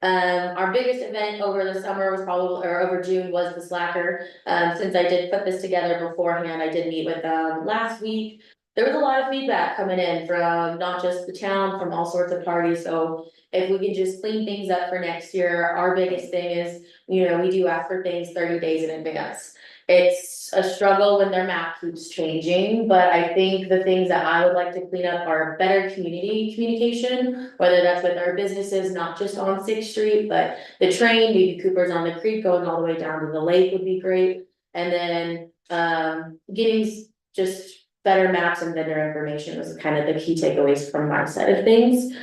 Our biggest event over the summer was probably, or over June, was the Slacker. Since I did put this together beforehand, I did meet with them last week. There was a lot of feedback coming in from not just the town, from all sorts of parties, so if we can just clean things up for next year, our biggest thing is, you know, we do ask for things 30 days in advance. It's a struggle when their map keeps changing, but I think the things that I would like to clean up are better community communication, whether that's with our businesses, not just on 6th Street, but the train, maybe Cooper's on the Creek going all the way down to the lake would be great. And then, getting just better maps and vendor information was kind of the key takeaways from my side of things.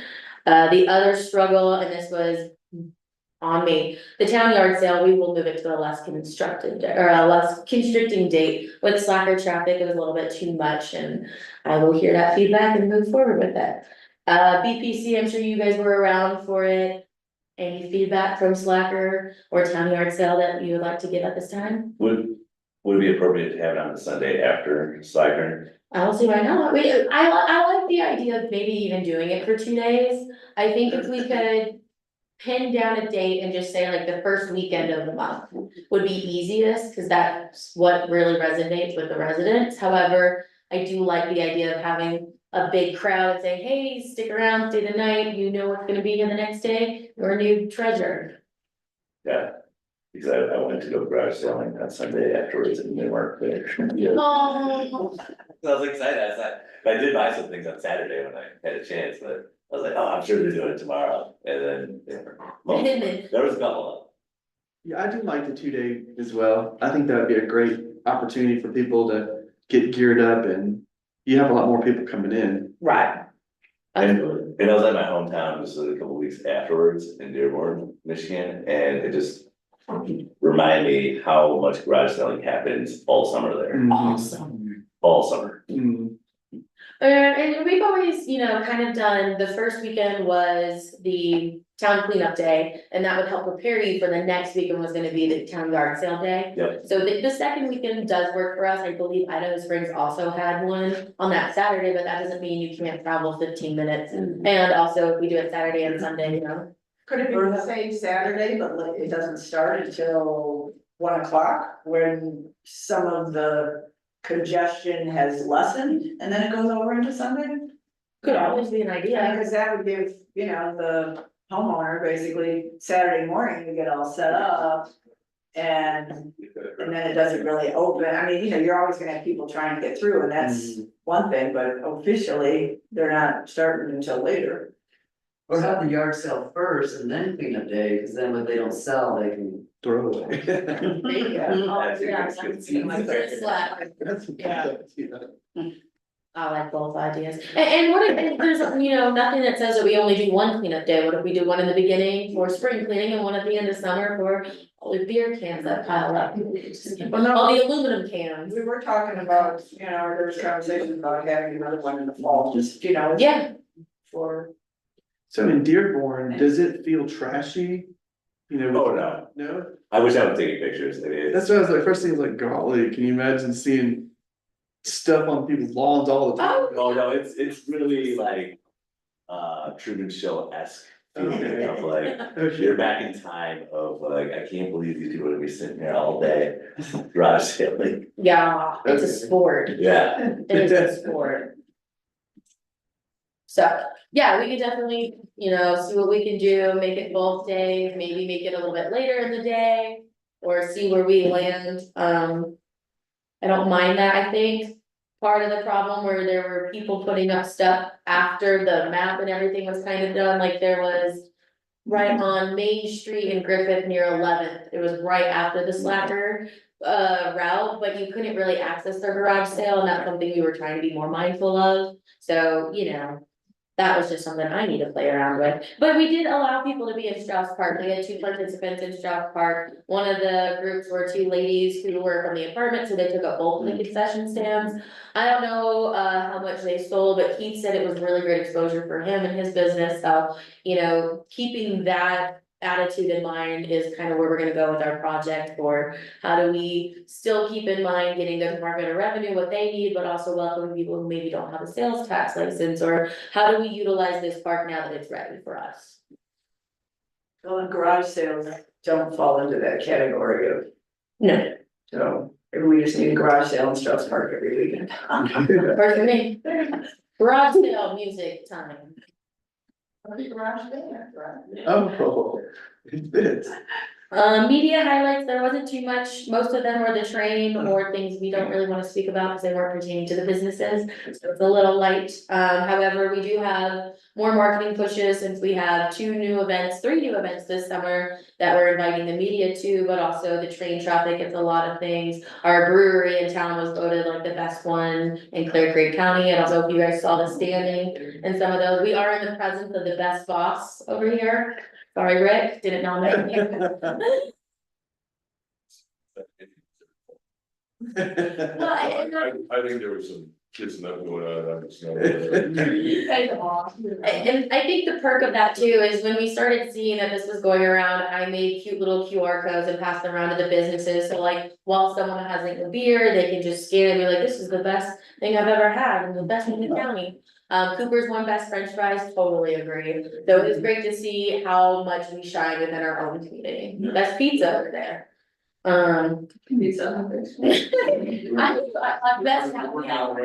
The other struggle, and this was on me, the town yard sale, we will move it to a less constructed or a less constricting date. With slacker traffic, it was a little bit too much, and I will hear that feedback and move forward with it. BPC, I'm sure you guys were around for it. Any feedback from slacker or town yard sale that you would like to give at this time? Would it be appropriate to have it on the Sunday after Slacker? I don't see why not. I like the idea of maybe even doing it for 2 days. I think if we could pin down a date and just say like the first weekend of the month would be easiest, because that's what really resonates with the residents. However, I do like the idea of having a big crowd and saying, hey, stick around, stay the night, you know what's gonna be here the next day, you're a new treasure. Yeah, because I went to go garage selling on Sunday afterwards in Newark. Oh, So I was excited, I did buy some things on Saturday when I had a chance, but I was like, oh, I'm sure they're doing it tomorrow, and then, yeah, well, there was a couple Yeah, I do like the 2 day as well. I think that would be a great opportunity for people to get geared up and you have a lot more people coming in. Right. And I was at my hometown just a couple weeks afterwards in Dearborn, Michigan, and it just reminded me how much garage selling happens all summer there, Awesome. all summer. Mm. And we've always, kind of done, the first weekend was the town cleanup day, and that would help prepare you for the next weekend was gonna be the town yard sale day. Yep. So the second weekend does work for us. I believe Idaho Springs also had one on that Saturday, but that doesn't mean you can't travel 15 minutes. And also, if we do it Saturday and Sunday, Could it be say Saturday, but like it doesn't start until 1 o'clock when some of the congestion has lessened and then it goes over into Sunday? could always be an Yeah, idea. because that would give, the homeowner basically Saturday morning to get all set up. And then it doesn't really open, I mean, you're always gonna have people trying to get through and that's one thing, but officially, they're not starting until later. Or have the yard sale first and then cleanup day, cause then when they don't sell, they can. Throw away. Yeah. That's a good- good scene. That's a good idea. I like both ideas. And what if there's, nothing that says that we only do one cleanup day? What if we do one in the beginning for spring cleaning and one at the end of summer for all the beer cans that pile up? Well, no, All the aluminum cans. we were talking about, there's conversations about having another one in the fall, just, Yeah, for. So in Dearborn, does it feel trashy? Oh, no. No? I wish I was taking pictures, I mean, That's what I was like, first thing was like, golly, can you imagine seeing stuff on people's lawns all the time? oh, no, it's really like, Truman Show-esque. Okay. Of like, Okay. you're back in time of like, I can't believe these people are gonna be sitting here all day, garage sailing, yeah, it's a sport. yeah. It is a sport. So, yeah, we could definitely, see what we can do, make it both days, maybe make it a little bit later in the day. Or see where we land, I don't mind that, I think. Part of the problem where there were people putting up stuff after the map and everything was kind of done, like there was. Right on Main Street in Griffith near 11th, it was right after the Slacker route, but you couldn't really access their garage sale, and that's something we were trying to be more mindful of. So, that was just something I need to play around with, but we did allow people to be in Strauss Park. We had 2 participants in Strauss Park. One of the groups were 2 ladies who were from the apartment, so they took up both of the concession stands. I don't know how much they sold, but Keith said it was really great exposure for him and his business, so, keeping that attitude in mind is kind of where we're gonna go with our project, or how do we still keep in mind getting the Department of Revenue what they need, but also welcoming people who maybe don't have a sales tax license, or how do we utilize this park now that it's ready for us? Well, and garage sales don't fall into that category of, No, so, maybe we just need a garage sale in Strauss Park every weekend. works for me. Garage sale music time. Garage band, right? Oh, it fits. Media highlights, there wasn't too much, most of them were the train or things we don't really wanna speak about because they weren't pertaining to the businesses. So it's a little light, however, we do have more marketing pushes since we have 3 new events this summer. That we're inviting the media to, but also the train traffic, it's a lot of things. Our brewery in town was voted like the best one in Clear Creek County. I don't know if you guys saw the standing and some of those, we are in the presence of the best boss over here. Sorry, Rick, didn't nominate you. Well, I think there was some kids enough going on, I just know. And I think the perk of that too is when we started seeing that this was going around, I made cute little QR codes and passed them around to the businesses. So like, while someone has like a beer, they can just scan and be like, this is the best thing I've ever had and the best in the county. Cooper's won best french fries, totally agree. So it was great to see how much we shine within our own community. Best pizza over there. Pizza. I best happy hour.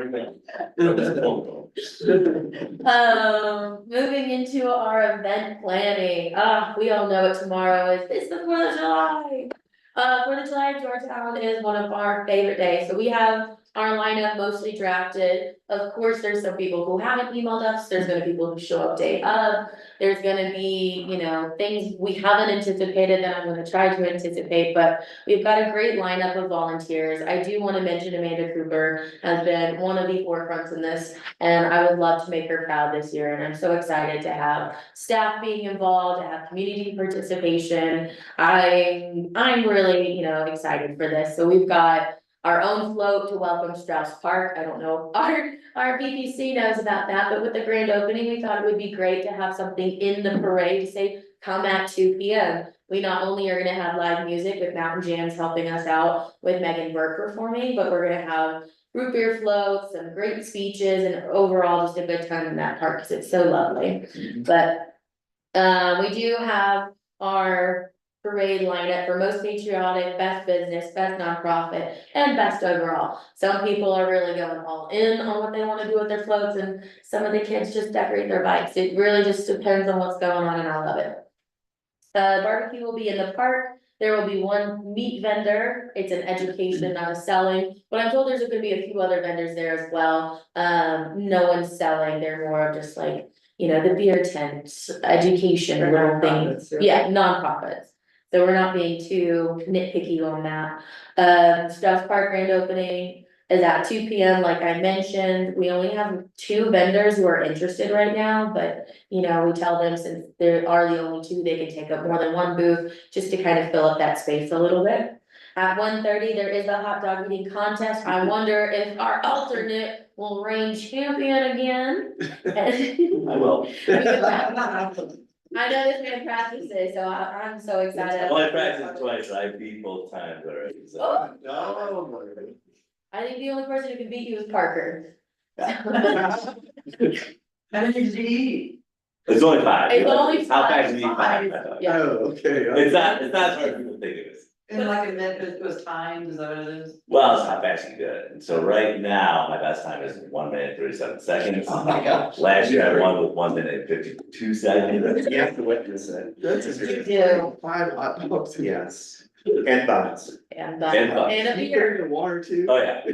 Moving into our event planning, we all know it tomorrow it's the 4th of July. 4th of July in Georgetown is one of our favorite days, so we have our lineup mostly drafted. Of course, there's some people who haven't emailed us, there's gonna be people who show up day of. There's gonna be, you know, things we haven't anticipated that I'm gonna try to anticipate, but we've got a great lineup of volunteers. I do wanna mention Amanda Cooper has been one of the forefronts in this, and I would love to make her proud this year, and I'm so excited to have staff being involved, to have community participation. I'm really, you know, excited for this, so we've got our own float to welcome Strauss Park. I don't know if our BPC knows about that, but with the grand opening, we thought it would be great to have something in the parade to say, come at 2 p.m. We not only are gonna have live music with Mountain Jams helping us out with Megan Burke performing, but we're gonna have root beer floats, some great speeches, and overall just a good time in that park, because it's so lovely. But we do have our parade lineup for most patriotic, best business, best nonprofit, and best overall. Some people are really going all in on what they wanna do with their floats, and some of the kids just decorate their bikes. It really just depends on what's going on, and I love it. Barbecue will be in the park. There will be one meat vendor. It's an education, not a selling, but I'm told there's gonna be a few other vendors there as well. No one's selling, they're more of just like, you know, the beer tents, education, They're little nonprofits, things. Yeah, nonprofits. So we're not being too nitpicky on that. Strauss Park grand opening is at 2 p.m. Like I mentioned, we only have 2 vendors who are interested right now, but you know, we tell them since there are the only 2, they can take up more than 1 booth, just to kind of fill up that space a little bit. At 1:30, there is a hot dog eating contest. I wonder if our alternate will reign champion again. I will. I know this man practices, so I'm so excited. Well, I practiced twice, I beat both times already, so. I think the only person who can beat you is Parker. How many did you eat? It's only 5. It's only How 5. fast do you eat 5? Yeah. Oh, okay. It's not as hard as people think it is. And like a minute, it was timed, is that what it is? Well, it's how fast you do it. And so right now, my best time is 1 minute, 37 seconds. Oh my gosh. Last year I won with 1 minute, 52 seconds. You have to witness it. That's You a do, 5 hot dogs. Yes, and thoughts. and And fun. and a You beer. carry the water too? Oh, yeah. Oh,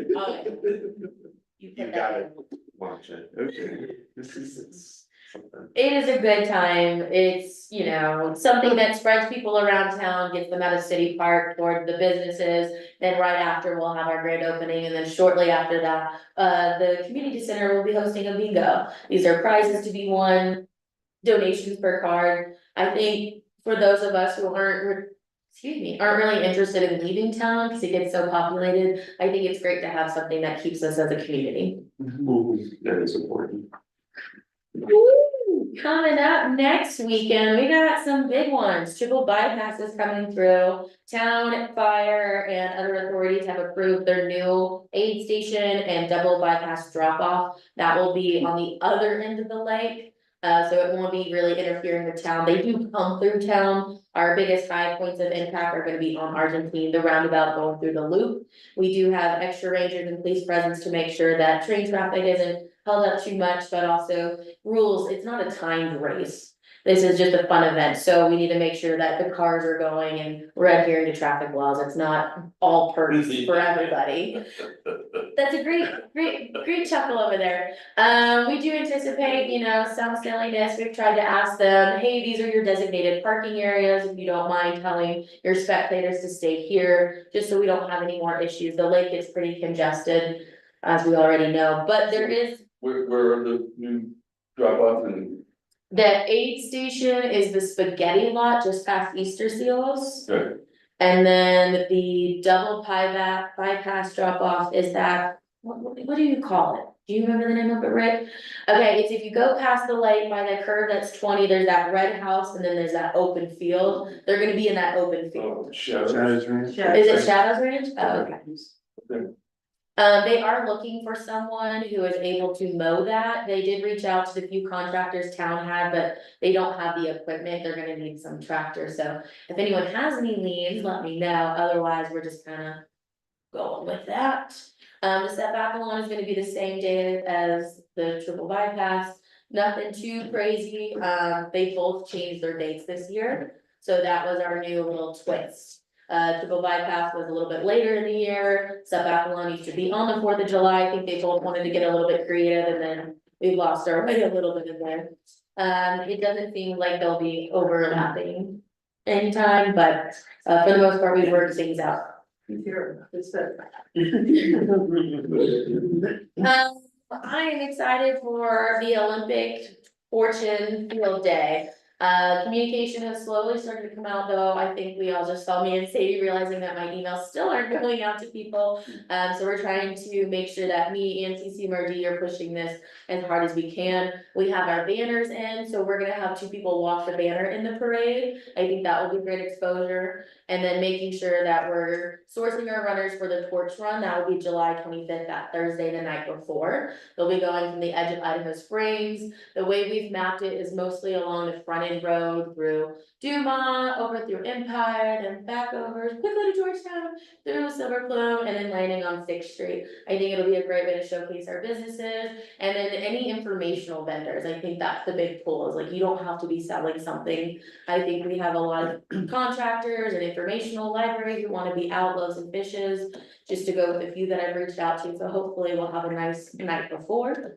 You You put got that it. in. Watch it. Okay. This is something. It is a good time, it's, you know, something that spreads people around town, gets them out of City Park toward the businesses. Then right after, we'll have our grand opening, and then shortly after that, the community center will be hosting a bingo. These are prizes to be won, donations per card. I think for those of us who aren't really interested in leaving town, because it gets so populated, I think it's great to have something that keeps us as a community. That is important. Woo! Coming up next weekend, we got some big ones, triple bypasses coming through. Town, fire, and other authorities have approved their new aid station and double bypass drop off. That will be on the other end of the lake. So it won't be really interfering with town. They do come through town. Our biggest 5 points of impact are gonna be on Argentine, the roundabout going through the loop. We do have extra rangers and police presence to make sure that train traffic isn't held up too much, but also rules, it's not a timed race. This is just a fun event, so we need to make sure that the cars are going and we're adhering to traffic laws. It's not all perks for everybody. That's a great chuckle over there. We do anticipate, you know, some silliness. We've tried to ask them, hey, these are your designated parking areas. If you don't mind telling your spectators to stay here, just so we don't have any more issues. The lake is pretty congested, as we already know, but there is. Where are the new drop off and? The aid station is the spaghetti lot just past Easter Seals. Okay. And then the double bypass drop off is that, what do you call it? Do you remember the name of it, Rick? Okay, it's if you go past the lake by the curve that's 20, there's that red house and then there's that open field. They're gonna be in that open field. Oh, Shadows. Shadows Ranch. Is it Shadows Ranch? Oh, okay. Okay. They are looking for someone who is able to mow that. They did reach out to the few contractors town had, but they don't have the equipment. They're gonna need some tractors. So if anyone has any leads, let me know. Otherwise, we're just kind of going with that. The setback lawn is gonna be the same day as the triple bypass. Nothing too crazy. They both changed their dates this year. So that was our new little twist. Triple Bypass was a little bit later in the year, Subathlon used to be on the 4th of July, I think they both wanted to get a little bit creative, and then we lost our way a little bit in there. It doesn't seem like they'll be overlapping anytime, but, for the most part, we work things out. Here, it's the. I am excited for the Olympic Fortune Field Day. Communication has slowly started to come out, though. I think we all just saw me and Sadie realizing that my emails still aren't going out to people. So we're trying to make sure that me and CCMRD are pushing this as hard as we can. We have our banners in, so we're gonna have 2 people walk the banner in the parade. I think that will be great exposure. And then making sure that we're sourcing our runners for the torch run. That will be July 25th, that Thursday, the night before. They'll be going from the edge of Idaho Springs. The way we've mapped it is mostly along the frontage road through Dumont, over through Empire, then back over, quickly to Georgetown, through Silver Plume, and then landing on 6th Street. I think it'll be a great way to showcase our businesses, and then any informational vendors. I think that's the big pull, is like, you don't have to be selling something. I think we have a lot of contractors and informational libraries who wanna be out, loaves and fishes, just to go with a few that I've reached out to, so hopefully we'll have a nice night before.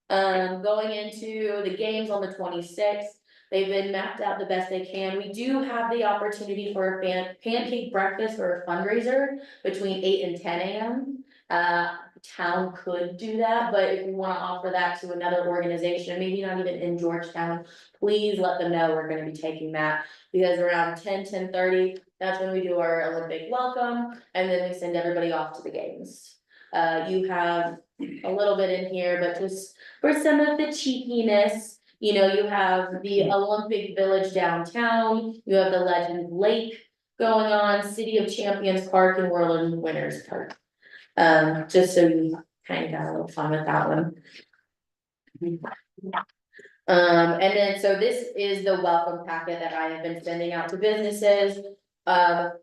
Going into the games on the 26th, they've been mapped out the best they can. We do have the opportunity for a pancake breakfast or a fundraiser between 8 and 10 AM. Town could do that, but if we wanna offer that to another organization, maybe not even in Georgetown, please let them know we're gonna be taking that. Because around 10:30, that's when we do our Olympic welcome, and then we send everybody off to the games. You have a little bit in here, but just for some of the cheekiness, you know, you have the Olympic Village downtown, you have the Legend Lake going on, City of Champions Park and Whirlwind Winners Park. Just so you kind of got a little fun with that one. And then, so this is the welcome packet that I have been sending out to businesses. I'm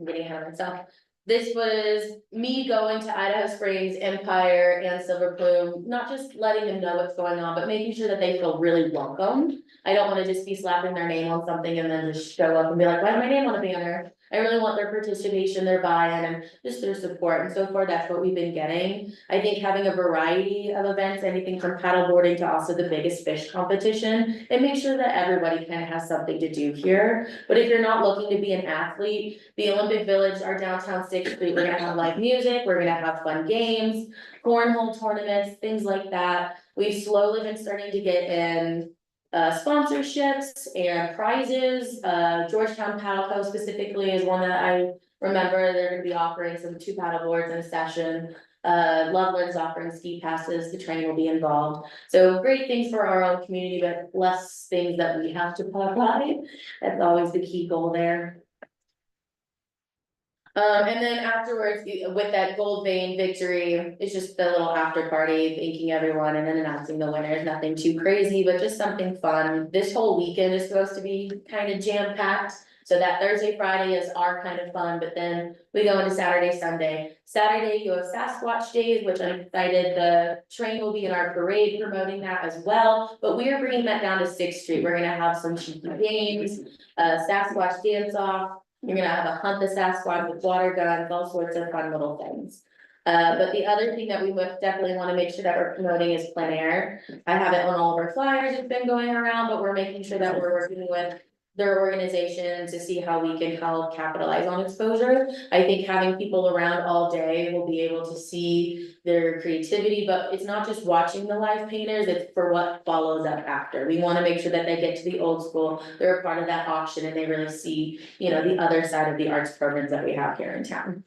getting ahead of myself. This was me going to Idaho Springs, Empire, and Silver Plume, not just letting them know what's going on, but making sure that they feel really welcome. I don't wanna just be slapping their name on something and then just show up and be like, why is my name on a banner? I really want their participation, their buy-in, and just their support, and so far, that's what we've been getting. I think having a variety of events, anything from paddleboarding to also the biggest fish competition, and make sure that everybody kind of has something to do here. But if you're not looking to be an athlete, the Olympic Village, our downtown 6th Street, we're gonna have live music, we're gonna have fun games, cornhole tournaments, things like that. We've slowly been starting to get in sponsorships and prizes. Georgetown Paddle Co specifically is one that I remember. They're gonna be offering some 2 paddle boards in a session. Loveland's offering ski passes, the train will be involved. So great things for our own community, but less things that we have to provide. That's always the key goal there. And then afterwards, with that gold vein victory, it's just the little after party, thanking everyone and then announcing the winners, nothing too crazy, but just something fun. This whole weekend is supposed to be kind of jam packed. So that Thursday, Friday is our kind of fun, but then we go into Saturday, Sunday. Saturday, you have Sasquatch Days, which I'm excited, the train will be in our parade promoting that as well. But we are bringing that down to 6th Street, we're gonna have some cheeky games, Sasquatch dance off. You're gonna have a hunt the Sasquatch with water guns, all sorts of fun little things. But the other thing that we would definitely wanna make sure that we're promoting is plein air. I have it on all of our flyers, it's been going around, but we're making sure that we're working with their organization to see how we can help capitalize on exposure. I think having people around all day will be able to see their creativity, but it's not just watching the live painters, it's for what follows up after. We wanna make sure that they get to the old school, they're a part of that auction and they really see, you know, the other side of the arts programs that we have here in town.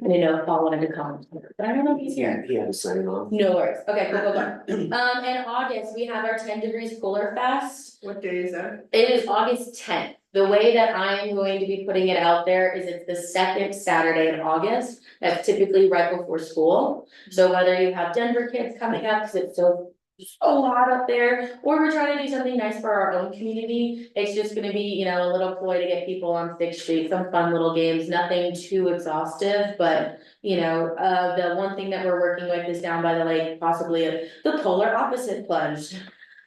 I didn't know if Paul wanted to comment, but I don't know if he's here. He had to sign off. No worries, okay, cool. In August, we have our 10 degrees cooler fest. What day is that? It is August 10th. The way that I am going to be putting it out there is it's the second Saturday in August. That's typically right before school. So whether you have Denver kids coming up, cause it's so hot up there, or we're trying to do something nice for our own community. It's just gonna be, you know, a little ploy to get people on 6th Street, some fun little games, nothing too exhaustive, but you know, the one thing that we're working with is down by the lake, possibly the polar opposite plunge.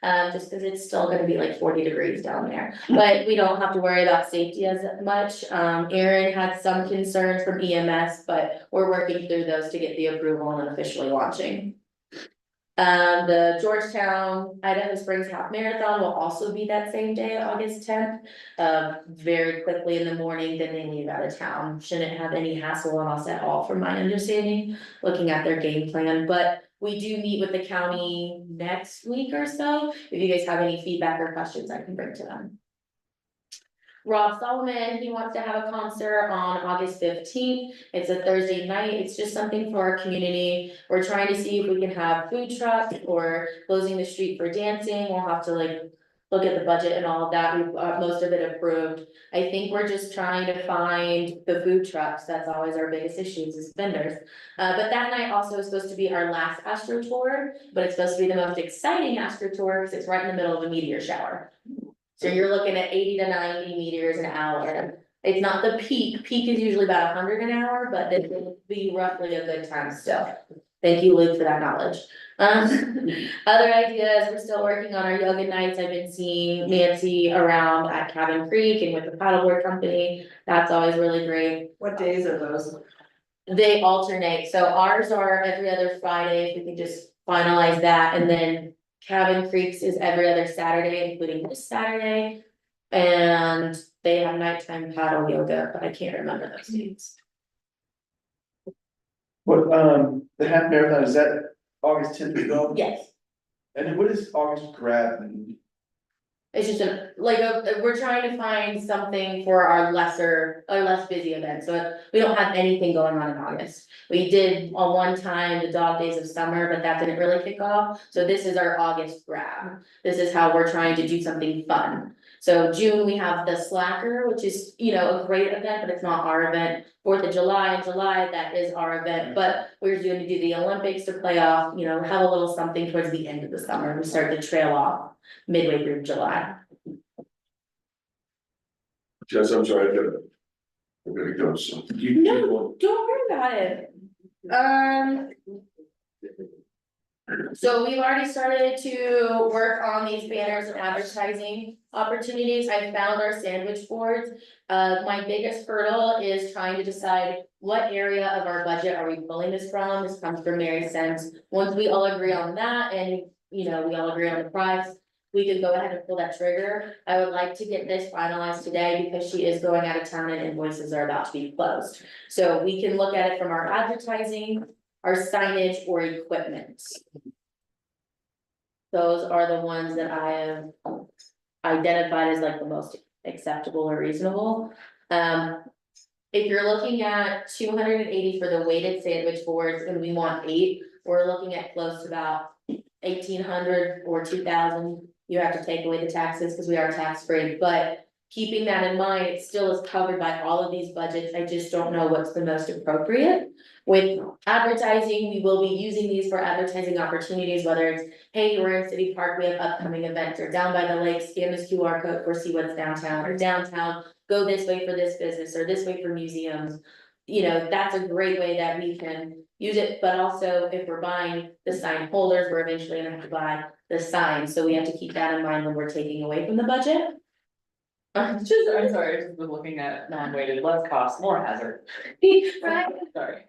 just because it's still gonna be like 40 degrees down there. But we don't have to worry about safety as much. Aaron had some concerns from EMS, but we're working through those to get the approval and officially launching. The Georgetown Idaho Springs Half Marathon will also be that same day, August 10th. Very quickly in the morning, then they leave out of town. Shouldn't have any hassle on us at all, from my understanding, looking at their game plan. But we do meet with the county next week or so. If you guys have any feedback or questions, I can bring to them. Rob Solomon, he wants to have a concert on August 15th. It's a Thursday night. It's just something for our community. We're trying to see if we can have food trucks or closing the street for dancing. We'll have to like look at the budget and all of that. We've got most of it approved. I think we're just trying to find the food trucks. That's always our biggest issues is vendors. But that night also is supposed to be our last Astro Tour, but it's supposed to be the most exciting Astro Tour because it's right in the middle of a meteor shower. So you're looking at 80 to 90 meteors an hour. It's not the peak. Peak is usually about 100 an hour, but it will be roughly a good time still. Thank you, Luke, for that knowledge. Other ideas, we're still working on our yoga nights. I've been seeing Nancy around at Cabin Creek and with the paddleboard company. That's always really great. What days are those? They alternate. So ours are every other Friday, if we can just finalize that, and then Cabin Creek's is every other Saturday, including this Saturday. And they have nighttime paddle yoga, but I can't remember those names. What, the half marathon, is that August 10th as well? Yes, And then what is August grab mean? it's just we're trying to find something for our less busy event, so we don't have anything going on in August. We did on one time the dog days of summer, but that didn't really kick off, so this is our August grab. This is how we're trying to do something fun. So June, we have the Slacker, which is, you know, a great event, but it's not our event. 4th of July in July, that is our event, but we're going to do the Olympics to play off, you know, have a little something towards the end of the summer. We start to trail off midway through July. Jess, I'm sorry, I'm gonna go, so. No, don't worry about it. So we've already started to work on these banners and advertising opportunities. I found our sandwich boards. My biggest hurdle is trying to decide what area of our budget are we pulling this from? This comes from Mary Sense. Once we all agree on that and, you know, we all agree on the price, we can go ahead and pull that trigger. I would like to get this finalized today because she is going out of town and invoices are about to be closed. So we can look at it from our advertising, our signage, or equipment. Those are the ones that I have identified as like the most acceptable or reasonable. If you're looking at 280 for the weighted sandwich boards and we want 8, we're looking at close to about 1,800 or 2,000. You have to take away the taxes because we are tax free, but keeping that in mind, it still is covered by all of these budgets. I just don't know what's the most appropriate. With advertising, we will be using these for advertising opportunities, whether it's, hey, we're in City Park, we have upcoming events, or down by the lake, scan this QR code for see what's downtown, or downtown, go this way for this business, or this way for museums. You know, that's a great way that we can use it, but also if we're buying the sign holders, we're eventually gonna have to buy the signs, so we have to keep that in mind when we're taking away from the budget. I'm sorry, I just was looking at non-weighted, less cost, more hazard. Right? Sorry.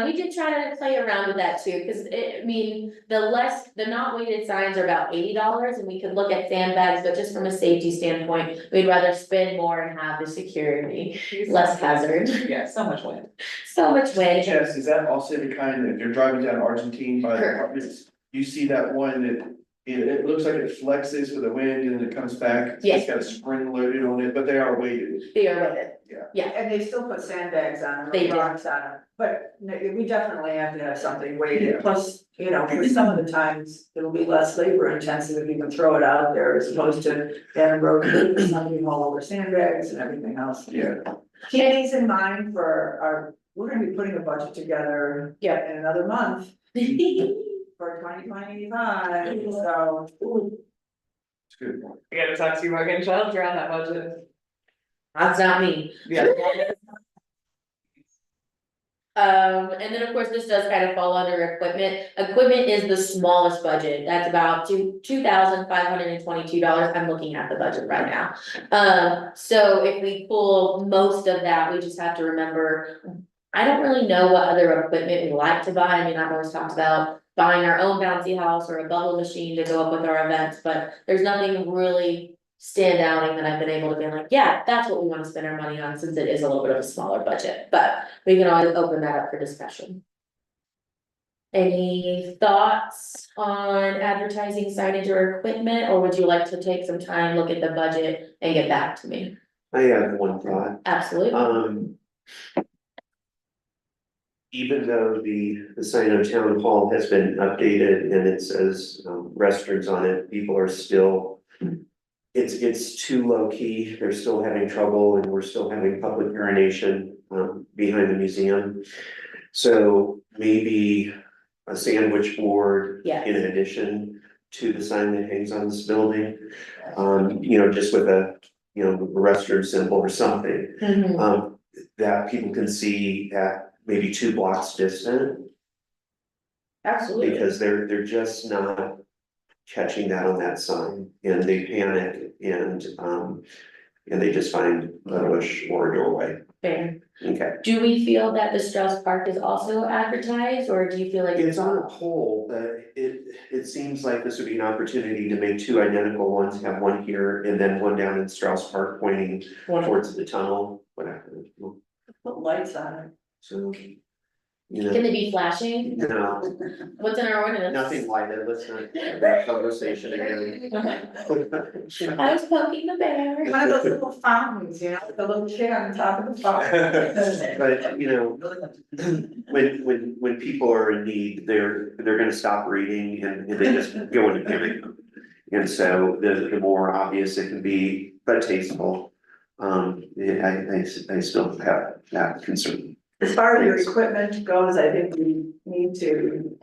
We did try to play around with that too, because I mean, the not weighted signs are about $80 and we could look at sandbags, but just from a safety standpoint, we'd rather spend more and have the security, less hazard. Yeah, so much wind. So much wind. Jess, is that also the kind that if you're driving down Argentine by the Correct. apartments, you see that one that it looks like it flexes with the wind and then it comes back? Yes. It's got a spring loaded on it, but they are weighted. They are weighted. And they still put sandbags on them, They or do. rocks on them, but no, we definitely have to have something weighted, Yeah. plus, you know, for some of the times, it'll be less labor intensive if you can throw it out there as opposed to having broken, something all over sandbags and everything else. Yeah. Keep these in mind for our, we're gonna be putting a budget together. Yep. In another month for 2025, so. It's good. I gotta talk to you about getting childcare on that budget. That's not me. Yeah. And then, of course, this does kind of fall under equipment. Equipment is the smallest budget. That's about $2,522. I'm looking at the budget right now. So if we pull most of that, we just have to remember, I don't really know what other equipment we like to buy. I mean, I've always talked about buying our own bouncy house or a bubble machine to go up with our events, but there's nothing really stand outing that I've been able to be like, yeah, that's what we wanna spend our money on, since it is a little bit of a smaller budget, but we can always open that up for discussion. Any thoughts on advertising, signage, or equipment, or would you like to take some time, look at the budget and get back to me? I have one thought. Absolutely. Even though the sign of town hall has been updated and it says, restrooms on it, people are still. It's too low key, they're still having trouble and we're still having public urination, behind the museum. So maybe a sandwich board Yes. in addition to the sign that hangs on this building. Just with a, restroom symbol or something, Mhm. that people can see at maybe 2 blocks distant. Absolutely. Because they're just not catching that on that sign and they panic and they just find a bush or a doorway. Fair. Okay, Do we feel that the Strauss Park is also advertised, or do you feel like? it's on a pole, but it seems like this would be an opportunity to make 2 identical ones, have one here and then one down in Strauss Park pointing towards the tunnel, whatever. Put lights on it. So, Can they be flashing? no, What's in our ordinance? nothing like that, let's not have that conversation again. I was poking the bear. One of those little fountains, the little kid on top of the fountain. But when people are in need, they're gonna stop reading and they just go into panic. And so the more obvious it can be, but tasteful, I still have that concern. As far as your equipment goes, I think we need to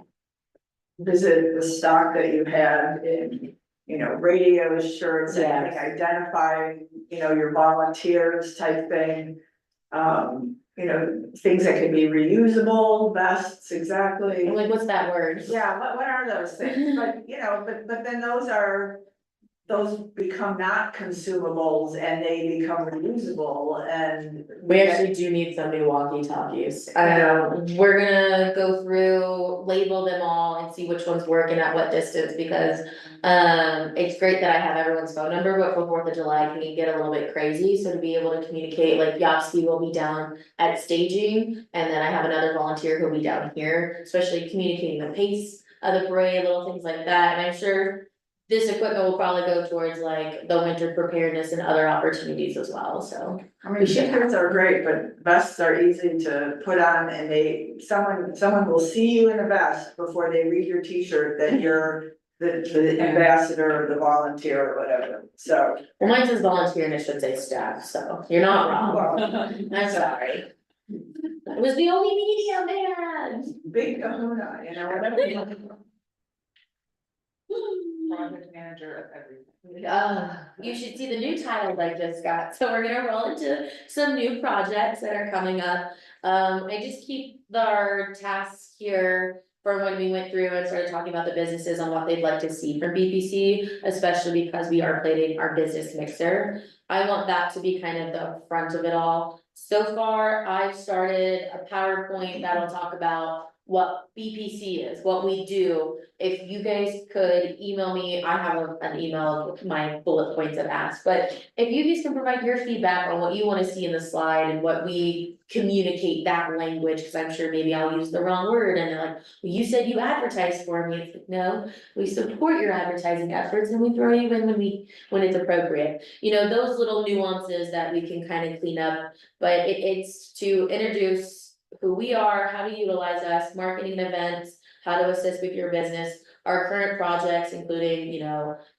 visit the stock that you have in, radios, shirts, anything, identify, your volunteers type thing. Things that can be reusable, vests, exactly. I'm like, what's that word? Yeah, what are those things? But then those become not consumables and they become reusable and. We actually do need some new walkie-talkies. We're gonna go through, label them all and see which ones work and at what distance, because it's great that I have everyone's phone number, but for 4th of July, can you get a little bit crazy? So to be able to communicate, like Yovsky will be down at staging, and then I have another volunteer who'll be down here, especially communicating the pace of the parade, little things like that, and I'm sure this equipment will probably go towards like the winter preparedness and other opportunities as well, so. I mean, t-shirts are great, but vests are easy to put on and someone will see you in a vest before they read your t-shirt that you're the ambassador or the volunteer or whatever, so. Well, mine says volunteer and it should say staff, so you're not wrong. I'm sorry. It was the only medium they had. Big kahuna, whatever. Project manager of everything. You should see the new titles I just got, so we're gonna roll into some new projects that are coming up. I just keep our tasks here from when we went through and started talking about the businesses on what they'd like to see from BPC, especially because we are plating our business mixer. I want that to be kind of the front of it all. So far, I've started a PowerPoint that'll talk about what BPC is, what we do. If you guys could email me, I have an email with my bullet points of ask, but if you guys can provide your feedback on what you wanna see in the slide and what we communicate that language, cause I'm sure maybe I'll use the wrong word and they're like, well, you said you advertise for me. It's like, no, we support your advertising efforts and we throw you in when it's appropriate. Those little nuances that we can kind of clean up, but it's to introduce who we are, how to utilize us, marketing events, how to assist with your business, our current projects, including,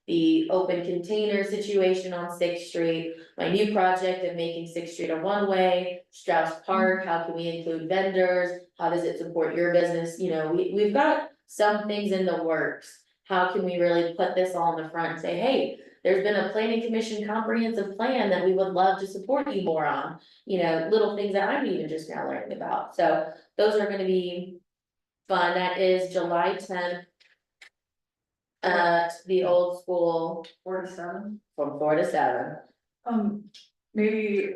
the open container situation on 6th Street, my new project of making 6th Street a one-way, Strauss Park, how can we include vendors, how does it support your business, we've got some things in the works. How can we really put this all in the front and say, hey, there's been a planning commission comprehensive plan that we would love to support you more on. You know, little things that I'm even just now learning about, so those are gonna be fun, that is July 10th. At the old school 4 to 7. from 4 to 7. Maybe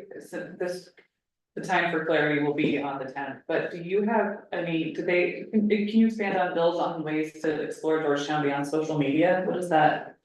the time for clarity will be on the 10th, but do you have any, can you expand on Bill's on ways to explore Georgetown beyond social media? What is that?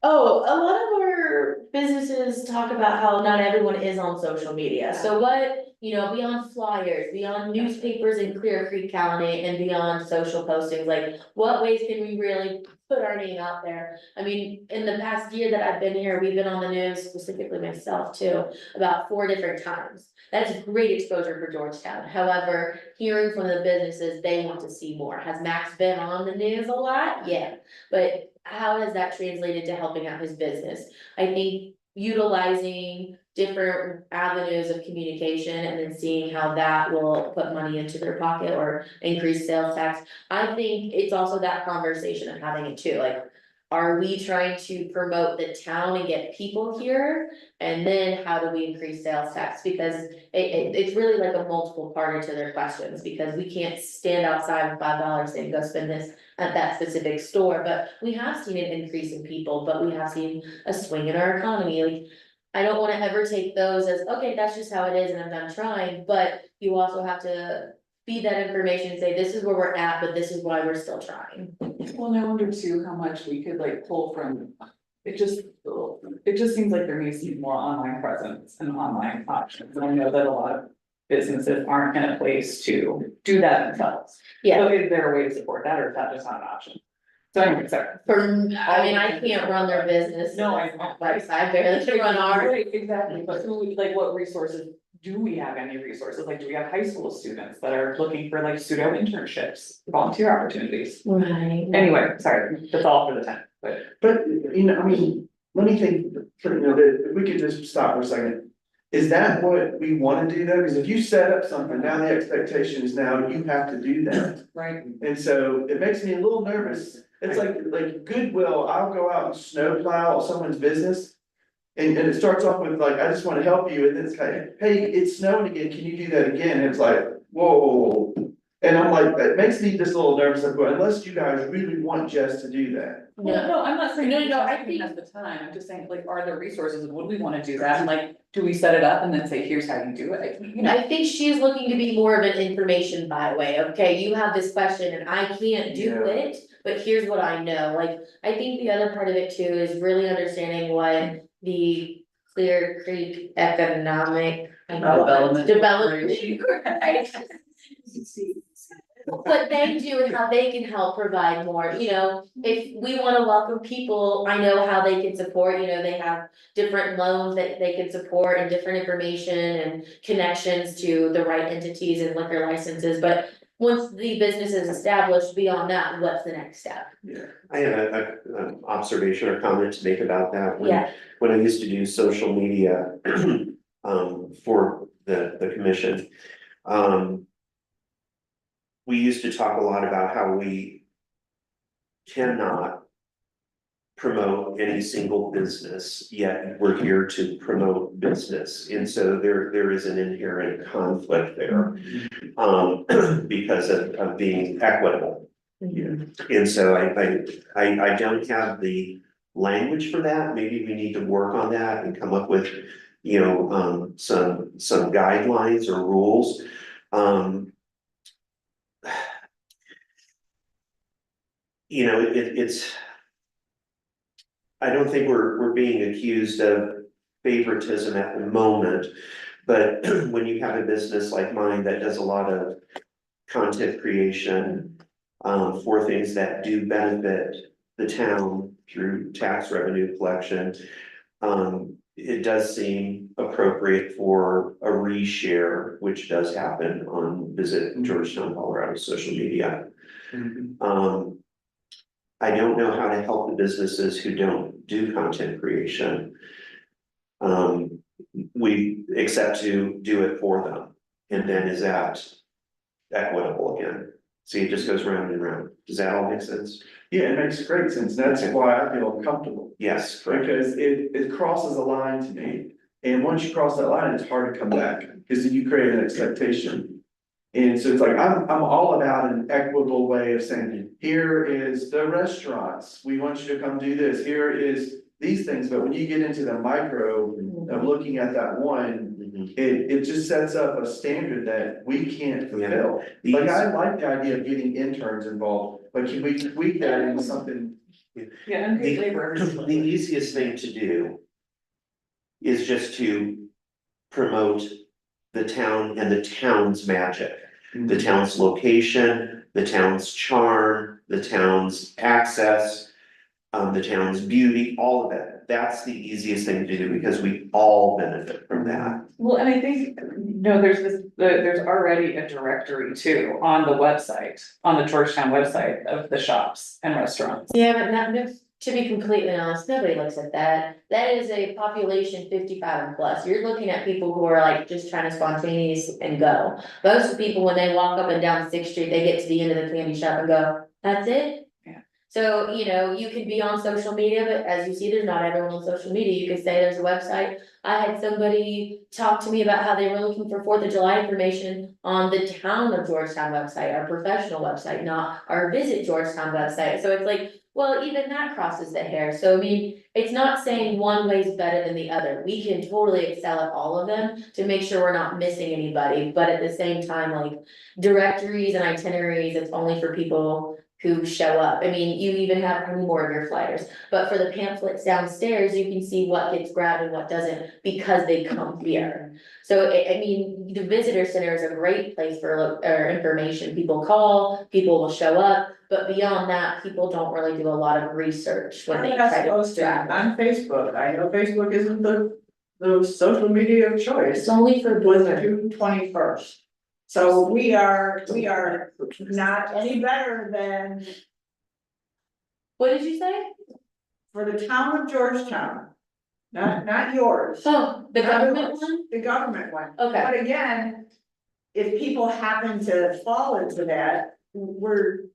Oh, a lot of our businesses talk about how not everyone is on social media, so what, you know, beyond flyers, beyond newspapers in Clear Creek County and beyond social postings, like, what ways can we really put our name out there? I mean, in the past year that I've been here, we've been on the news, specifically myself too, about 4 different times. That's great exposure for Georgetown, however, hearing from the businesses, they want to see more. Has Max been on the news a lot? Yeah, but how has that translated to helping out his business? I think utilizing different avenues of communication and then seeing how that will put money into their pocket or increase sales tax. I think it's also that conversation of having it too, like, are we trying to promote the town and get people here? And then how do we increase sales tax? Because it's really like a multiple parter to their questions, because we can't stand outside with $5 saying go spend this at that specific store, but we have seen an increase in people, but we have seen a swing in our economy, like. I don't wanna ever take those as, okay, that's just how it is and I'm done trying, but you also have to feed that information and say, this is where we're at, but this is why we're still trying. Well, and I wonder too, how much we could like pull from, it just seems like there needs to be more online presence and online options, and I know that a lot of businesses aren't in a place to do that themselves. Yeah. So is there a way to support that, or is that just not an option? So anyway, sorry. I can't run their business. No, I know. Like, I barely can run ours. Right, exactly, but who, like, what resources, do we have any resources, like, do we have high school students that are looking for like pseudo internships, volunteer opportunities? Right. Anyway, sorry, that's all for the 10th, but. But, you know, I mean, let me think, you know, if we could just stop for a second. Is that what we wanna do though? Because if you set up something, now the expectation is now you have to do that. Right. And so it makes me a little nervous. It's like Goodwill, I'll go out and snowplow someone's business. And it starts off with like, I just wanna help you, and then it's like, hey, it's snowing again, can you do that again? And it's like, whoa. And I'm like, that makes me just a little nervous, like, well, unless you guys really want Jess to do that. Well, no, I'm not saying. No, I I think- At the time, I'm just saying, like, are there resources, and would we wanna do that, and like, do we set it up and then say, here's how you do it? You know, I think she's looking to be more of an information byway, okay, you have this question and I can't do Yeah. it, but here's what I know, like, I think the other part of it too is really understanding what the Clear Creek economic. Development. Development. What they do and how they can help provide more, you know, if we wanna welcome people, I know how they can support, you know, they have different loans that they can support and different information and connections to the right entities and liquor licenses, but once the business is established, beyond that, what's the next step? I have an observation or comment to make about that. Yeah. When I used to do social media, for the commission, we used to talk a lot about how we cannot promote any single business, yet we're here to promote business. And so there is an inherent conflict there, because of being equitable. And so I don't have the language for that. Maybe we need to work on that and come up with, you know, some guidelines or rules. You know, it's. I don't think we're being accused of favoritism at the moment, but when you have a business like mine that does a lot of content creation, for things that do benefit the town through tax revenue collection, it does seem appropriate for a reshare, which does happen on Visit Georgetown, Colorado social media. I don't know how to help the businesses who don't do content creation. We accept to do it for them, and then is that equitable again? See, it just goes round and round. Does that all make sense? Yeah, it makes great sense. That's why I feel uncomfortable. Yes, correct. Because it crosses a line to me, and once you cross that line, it's hard to come back, because then you create an expectation. And so it's like, I'm all about an equitable way of saying, here is the restaurants, we want you to come do this, here is these things, but when you get into the micro of looking at that one, it just sets up a standard that we can't fulfill. Like, I like the idea of getting interns involved, but can we tweak that into something? Yeah, unpaid labor. The easiest thing to do is just to promote the town and the town's magic, the town's location, the town's charm, the town's access, the town's beauty, all of it. That's the easiest thing to do because we all benefit from that. Well, and I think, no, there's already a directory too on the website, on the Georgetown website of the shops and restaurants. Yeah, but not, to be completely honest, nobody looks at that. That is a population 55 and plus. You're looking at people who are like just trying to spontaneous and go. Most people, when they walk up and down 6th Street, they get to the end of the candy shop and go, that's it? Yeah. So, you know, you can be on social media, but as you see, there's not everyone on social media. You could say there's a website. I had somebody talk to me about how they were looking for 4th of July information on the town of Georgetown website, our professional website, not our Visit Georgetown website. So it's like, well, even that crosses the hair. So I mean, it's not saying one way is better than the other. We can totally excel at all of them to make sure we're not missing anybody. But at the same time, like directories and itineraries, it's only for people who show up. I mean, you even have more of your flyers, but for the pamphlets downstairs, you can see what gets grabbed and what doesn't because they come here. So I mean, the visitor center is a great place for information. People call, people will show up, but beyond that, people don't really do a lot of research when they try to travel. On Facebook, I know Facebook isn't the social media of choice. It's only for Was Bloomberg. June 21st. So we are not any better than What did you say? for the town of Georgetown. Not yours, Oh, the government one? the government one. Okay. But again, if people happen to fall into that, we're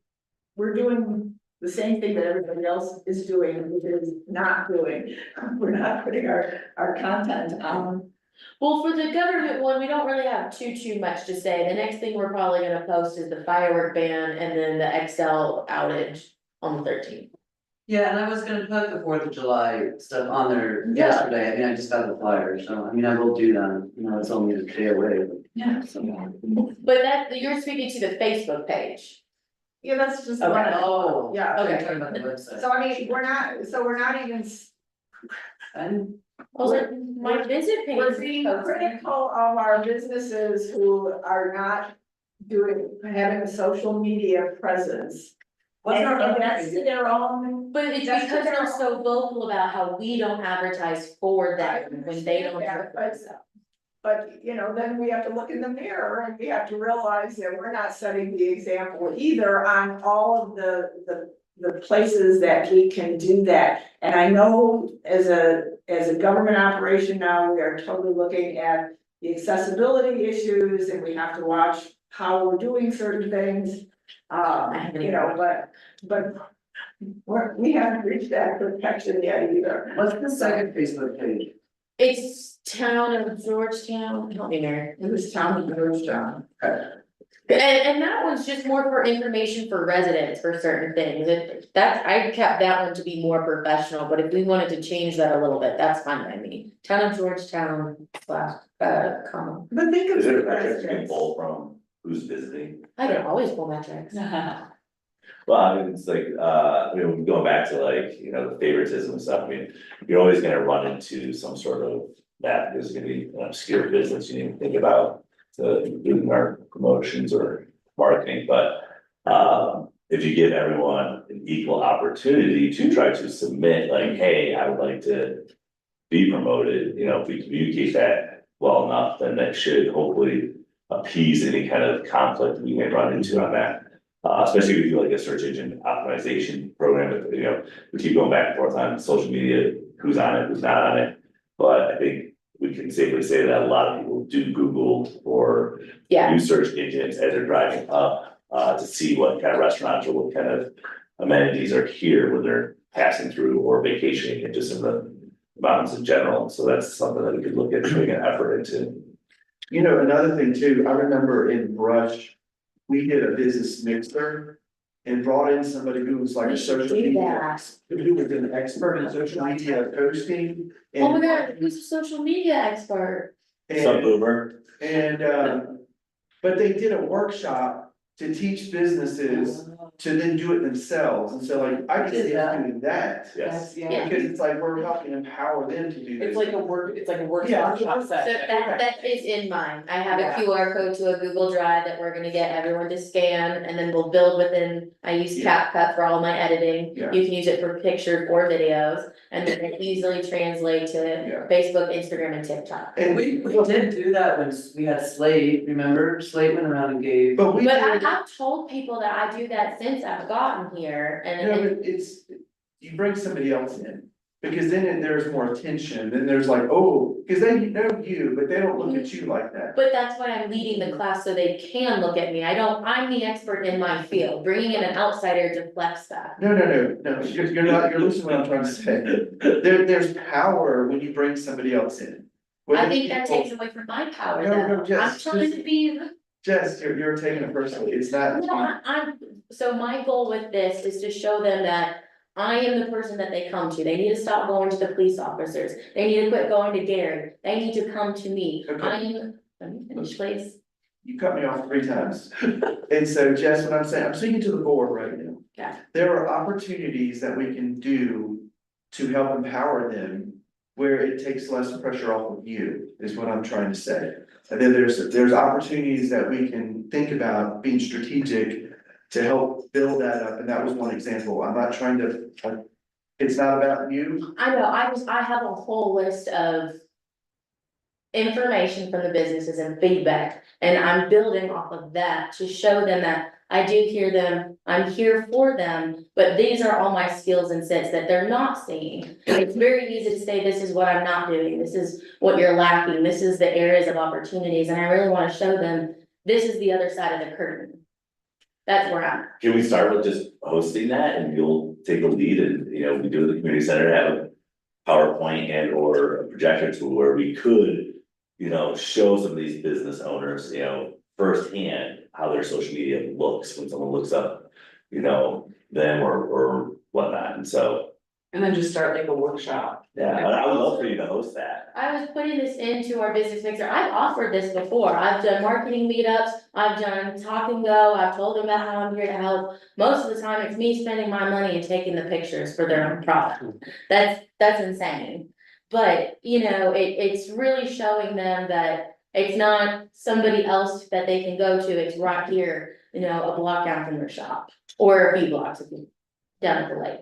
doing the same thing that everybody else is doing, which is not doing. We're not putting our content on. Well, for the government one, we don't really have too much to say. The next thing we're probably gonna post is the firework ban and then the Excel outage on the 13th. Yeah, and I was gonna put the 4th of July stuff on there Yeah. yesterday, I mean, I just got the flyer, so, I mean, I will do that, you know, it's only a day away, but. Yeah. But that, you're speaking to the Facebook page. Yeah, that's just. Okay. one. Oh, Yeah. I'm Okay. talking about the website. So I mean, we're not even, And Also, my visit page. we're is being posted. critical of our businesses who are not having a social media presence. And that's to their own. But it's That's because their they're own. so vocal about how we don't advertise for them when they don't. But, you know, then we have to look in the mirror and we have to realize that we're not setting the example either on all of the places that we can do that. And I know as a government operation now, we are totally looking at the accessibility issues and we have to watch how we're doing certain things. You know, but we haven't reached that perfection yet either. what's the second Facebook page? It's town of Georgetown, help me, Mary. It was town of Georgetown. And that one's just more for information for residents for certain things. I kept that one to be more professional, but if we wanted to change that a little bit, that's fine by me. Town of Georgetown / But think of Is there the a metric you can residents. pull from who's visiting? I can always pull metrics. Well, I mean, it's like, going back to like, the favoritism and stuff, I mean, you're always gonna run into some sort of that, there's gonna be an obscure business you need to think about. To including our promotions or marketing, but if you give everyone an equal opportunity to try to submit, like, hey, I would like to be promoted, if we communicate that well enough, then that should hopefully appease any kind of conflict we may run into on that. Especially if you do like a search engine optimization program, we keep going back and forth on social media, who's on it, who's not on it. But I think we can safely say that a lot of people do Google or Yeah, use search engines as they're driving up. to see what kind of restaurants or what kind of amenities are here when they're passing through or vacationing and just in the mountains in general. So that's something that we could look at putting an effort into. You know, another thing too, I remember in Brush, we did a business mixer. And brought in somebody who was like a We should social do media, that. who was an expert in social media posting. Oh my and- god, who's a social media expert? Some And, boomer, but they did a workshop to teach businesses to then do it themselves, and so like, I can see us doing that. yes. Yeah, Because it's like, we're helping empower them to do this. it's like a Yeah. workshop So set. that is in mind, I have a Yeah. QR code to a Google Drive that we're gonna get everyone to scan, and then we'll build within, I use CapCut for all my editing. Yeah. You can use it for pictures or videos, and then it easily translate to Yeah. Facebook, Instagram, and TikTok. And We did do that when we had Slate, remember? Slate went around and gave. But we. But did- I've told people that I do that since I've gotten here, No, and but it's, you bring somebody else in, because then there's more attention, then there's like, oh, because they know you, but they don't look at you like that. but that's why I'm leading the class, so they can look at me, I'm the expert in my field, bringing in an outsider deflects that. No, you're not, you're listening to what I'm trying to say. There's power when you bring somebody else in. I Whether think that people- takes away from my power No, no, though, I'm Jess, trying just- to be. Jess, you're taking it personally, it's not. No, so my goal with this is to show them that I am the person that they come to, they need to stop going to the police officers, they need to quit going to Gary, they need to come to me, Okay. let me finish, please. You cut me off 3 times. And so Jess, what I'm saying, I'm speaking to the board right now. Okay. There are opportunities that we can do to help empower them where it takes less pressure off of you, is what I'm trying to say. And then there's opportunities that we can think about being strategic to help build that up, and that was one example. I'm not trying to, it's not about you. I know, I have a whole list of information from the businesses and feedback, and I'm building off of that to show them that I do hear them, I'm here for them, but these are all my skills and sets that they're not seeing. It's very easy to say, this is what I'm not doing, this is what you're lacking, this is the areas of opportunities, and I really wanna show them, this is the other side of the curtain. That's where I'm at. Can we start with just hosting that and you'll take the lead and, we do the community center, have a PowerPoint and or a projector tool where we could, show some of these business owners, firsthand how their social media looks when someone looks up, them or whatnot. And so, And then just start like a workshop. yeah, I would love for you to host that. I was putting this into our business mixer, I've offered this before, I've done marketing meetups, I've done talk and go, I've told them about how I'm here to help. Most of the time, it's me spending my money and taking the pictures for their own product, that's insane. But, it's really showing them that it's not somebody else that they can go to, it's right here, a block down from their shop, or a few blocks if you, down at the lake.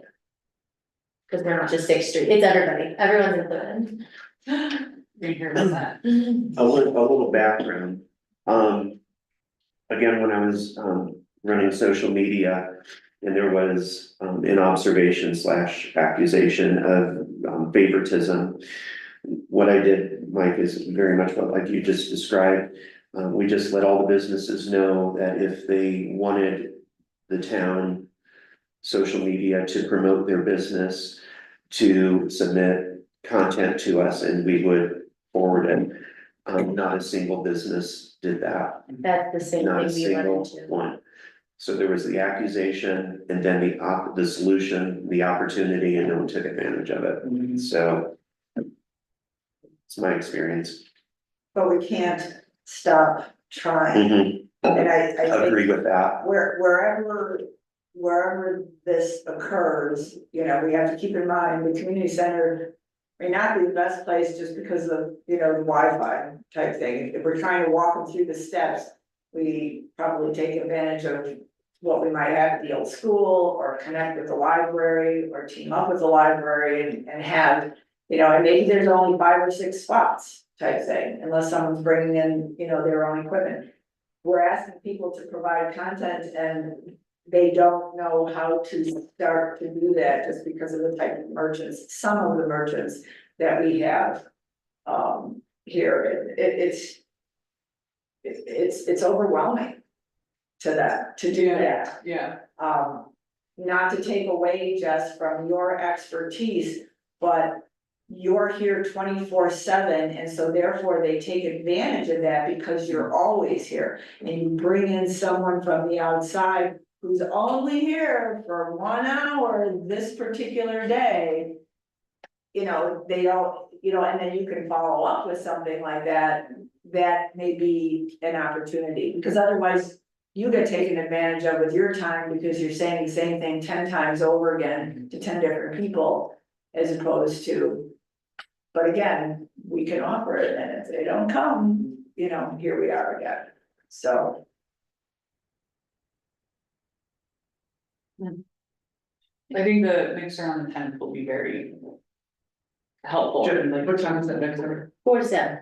Cause we're not just 6th Street, it's everybody, everyone's included. You're here with that. A little background. Again, when I was, running social media, and there was, an observation / accusation of, favoritism. What I did, Mike, is very much what like you just described. We just let all the businesses know that if they wanted the town social media to promote their business, to submit content to us, and we would forward it. Not a single business did that, That's the same not a thing we run single into. one. So there was the accusation, and then the solution, the opportunity, and no one took advantage of it, so. It's my experience. But we can't stop trying, and I think. Agree with that. Wherever this occurs, we have to keep in mind, the community center may not be the best place just because of, the Wi-Fi type thing. If we're trying to walk them through the steps, we probably take advantage of what we might have at the old school, or connect with the library, or team up with the library and have, and maybe there's only 5 or 6 spots type thing, unless someone's bringing in, their own equipment. We're asking people to provide content, and they don't know how to start to do that just because of the type of merchants, some of the merchants that we have. Here, it's overwhelming. to that, to do that. Yeah, Not to take away just from your expertise, but you're here 24/7, and so therefore they take advantage of that because you're always here. And you bring in someone from the outside who's only here for 1 hour this particular day. You know, they don't, you know, and then you can follow up with something like that, that may be an opportunity, because otherwise you get taken advantage of with your time because you're saying the same thing 10 times over again to 10 different people as opposed to. But again, we can offer it, and if they don't come, you know, here we are again, so. I think the mixer on the 10th will be very helpful. Jen, like- what time is that next time? 4 to 7.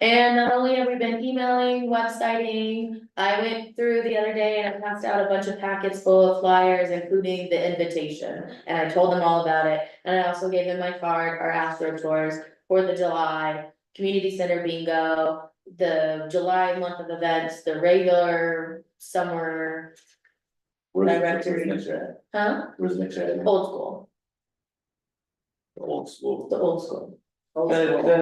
And not only have we been emailing, websiting, I went through the other day and I passed out a bunch of packets full of flyers, including the invitation. And I told them all about it, and I also gave them my card, our Astro tours, 4th of July, community center bingo, the July month of events, the regular summer, Where's the Directory. mixer at? huh? Where's the mixer at? Old school, The old school. the old school. The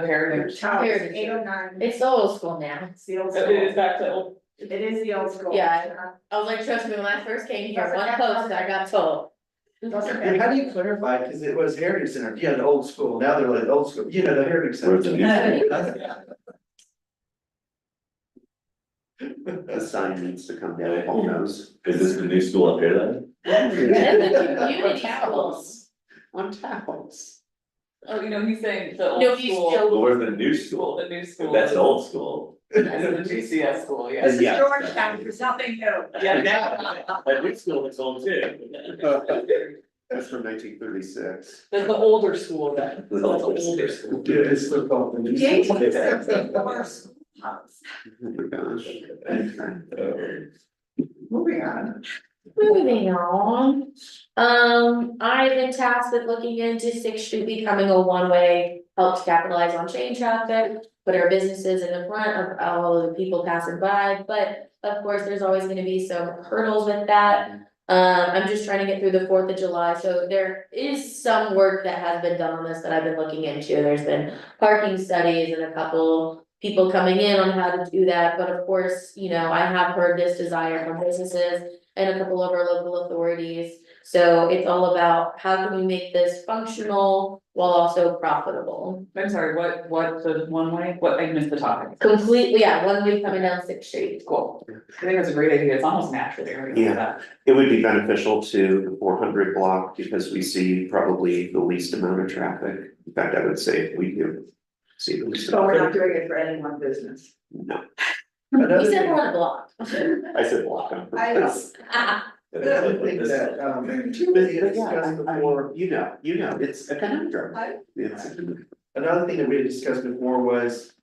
heritage. Heritage. 809. It's the old school now. It's the old It school. is back to old. It is the old school. Yeah. I was like, trust me, when I first came here, one post, I got told. And how do you clarify, cause it was Heritage Center, yeah, the old school, now they're like old school, you know, the Heritage Center. Where's the new school? The sign needs to come down, Paul knows. Is this the new school up here then? That's the community schools. On towels. Oh, you know, he's saying the No, old he's school, still- But where's the new school? the new school. That's the old school. That's the GCS school, yeah. This is Yeah. Georgetown, there's nothing new. Yeah, That new school is old too. That's from 1936. That's the older school then. That's the older school. Yeah, it's the called the new James school. says they were schoolhouse. Oh my gosh. Okay. Moving on. Moving on, I've been tasked with looking into 6th Street becoming a one-way, helps capitalize on chain traffic. Put our businesses in the front of all of the people passing by, but of course, there's always gonna be some hurdles with that. I'm just trying to get through the 4th of July, so there is some work that has been done on this that I've been looking into. There's been parking studies and a couple people coming in on how to do that, but of course, you know, I have heard this desire from businesses and a couple of our local authorities. So it's all about how can we make this functional while also profitable? I'm sorry, what the one way, I missed the topic. Completely, yeah, one way coming down 6th Street. Cool. I think that's a great idea. It's almost natural there. Yeah. It would be beneficial to the 400 block because we see probably the least amount of traffic. In fact, I would say we do see the least. So we're amount. not doing it for any one business. No, Another He said thing, we're on a block. I said block on I purpose. another thing that, we had discussed before, You know, it's a conundrum. It's a conundrum. another thing that we had discussed before was,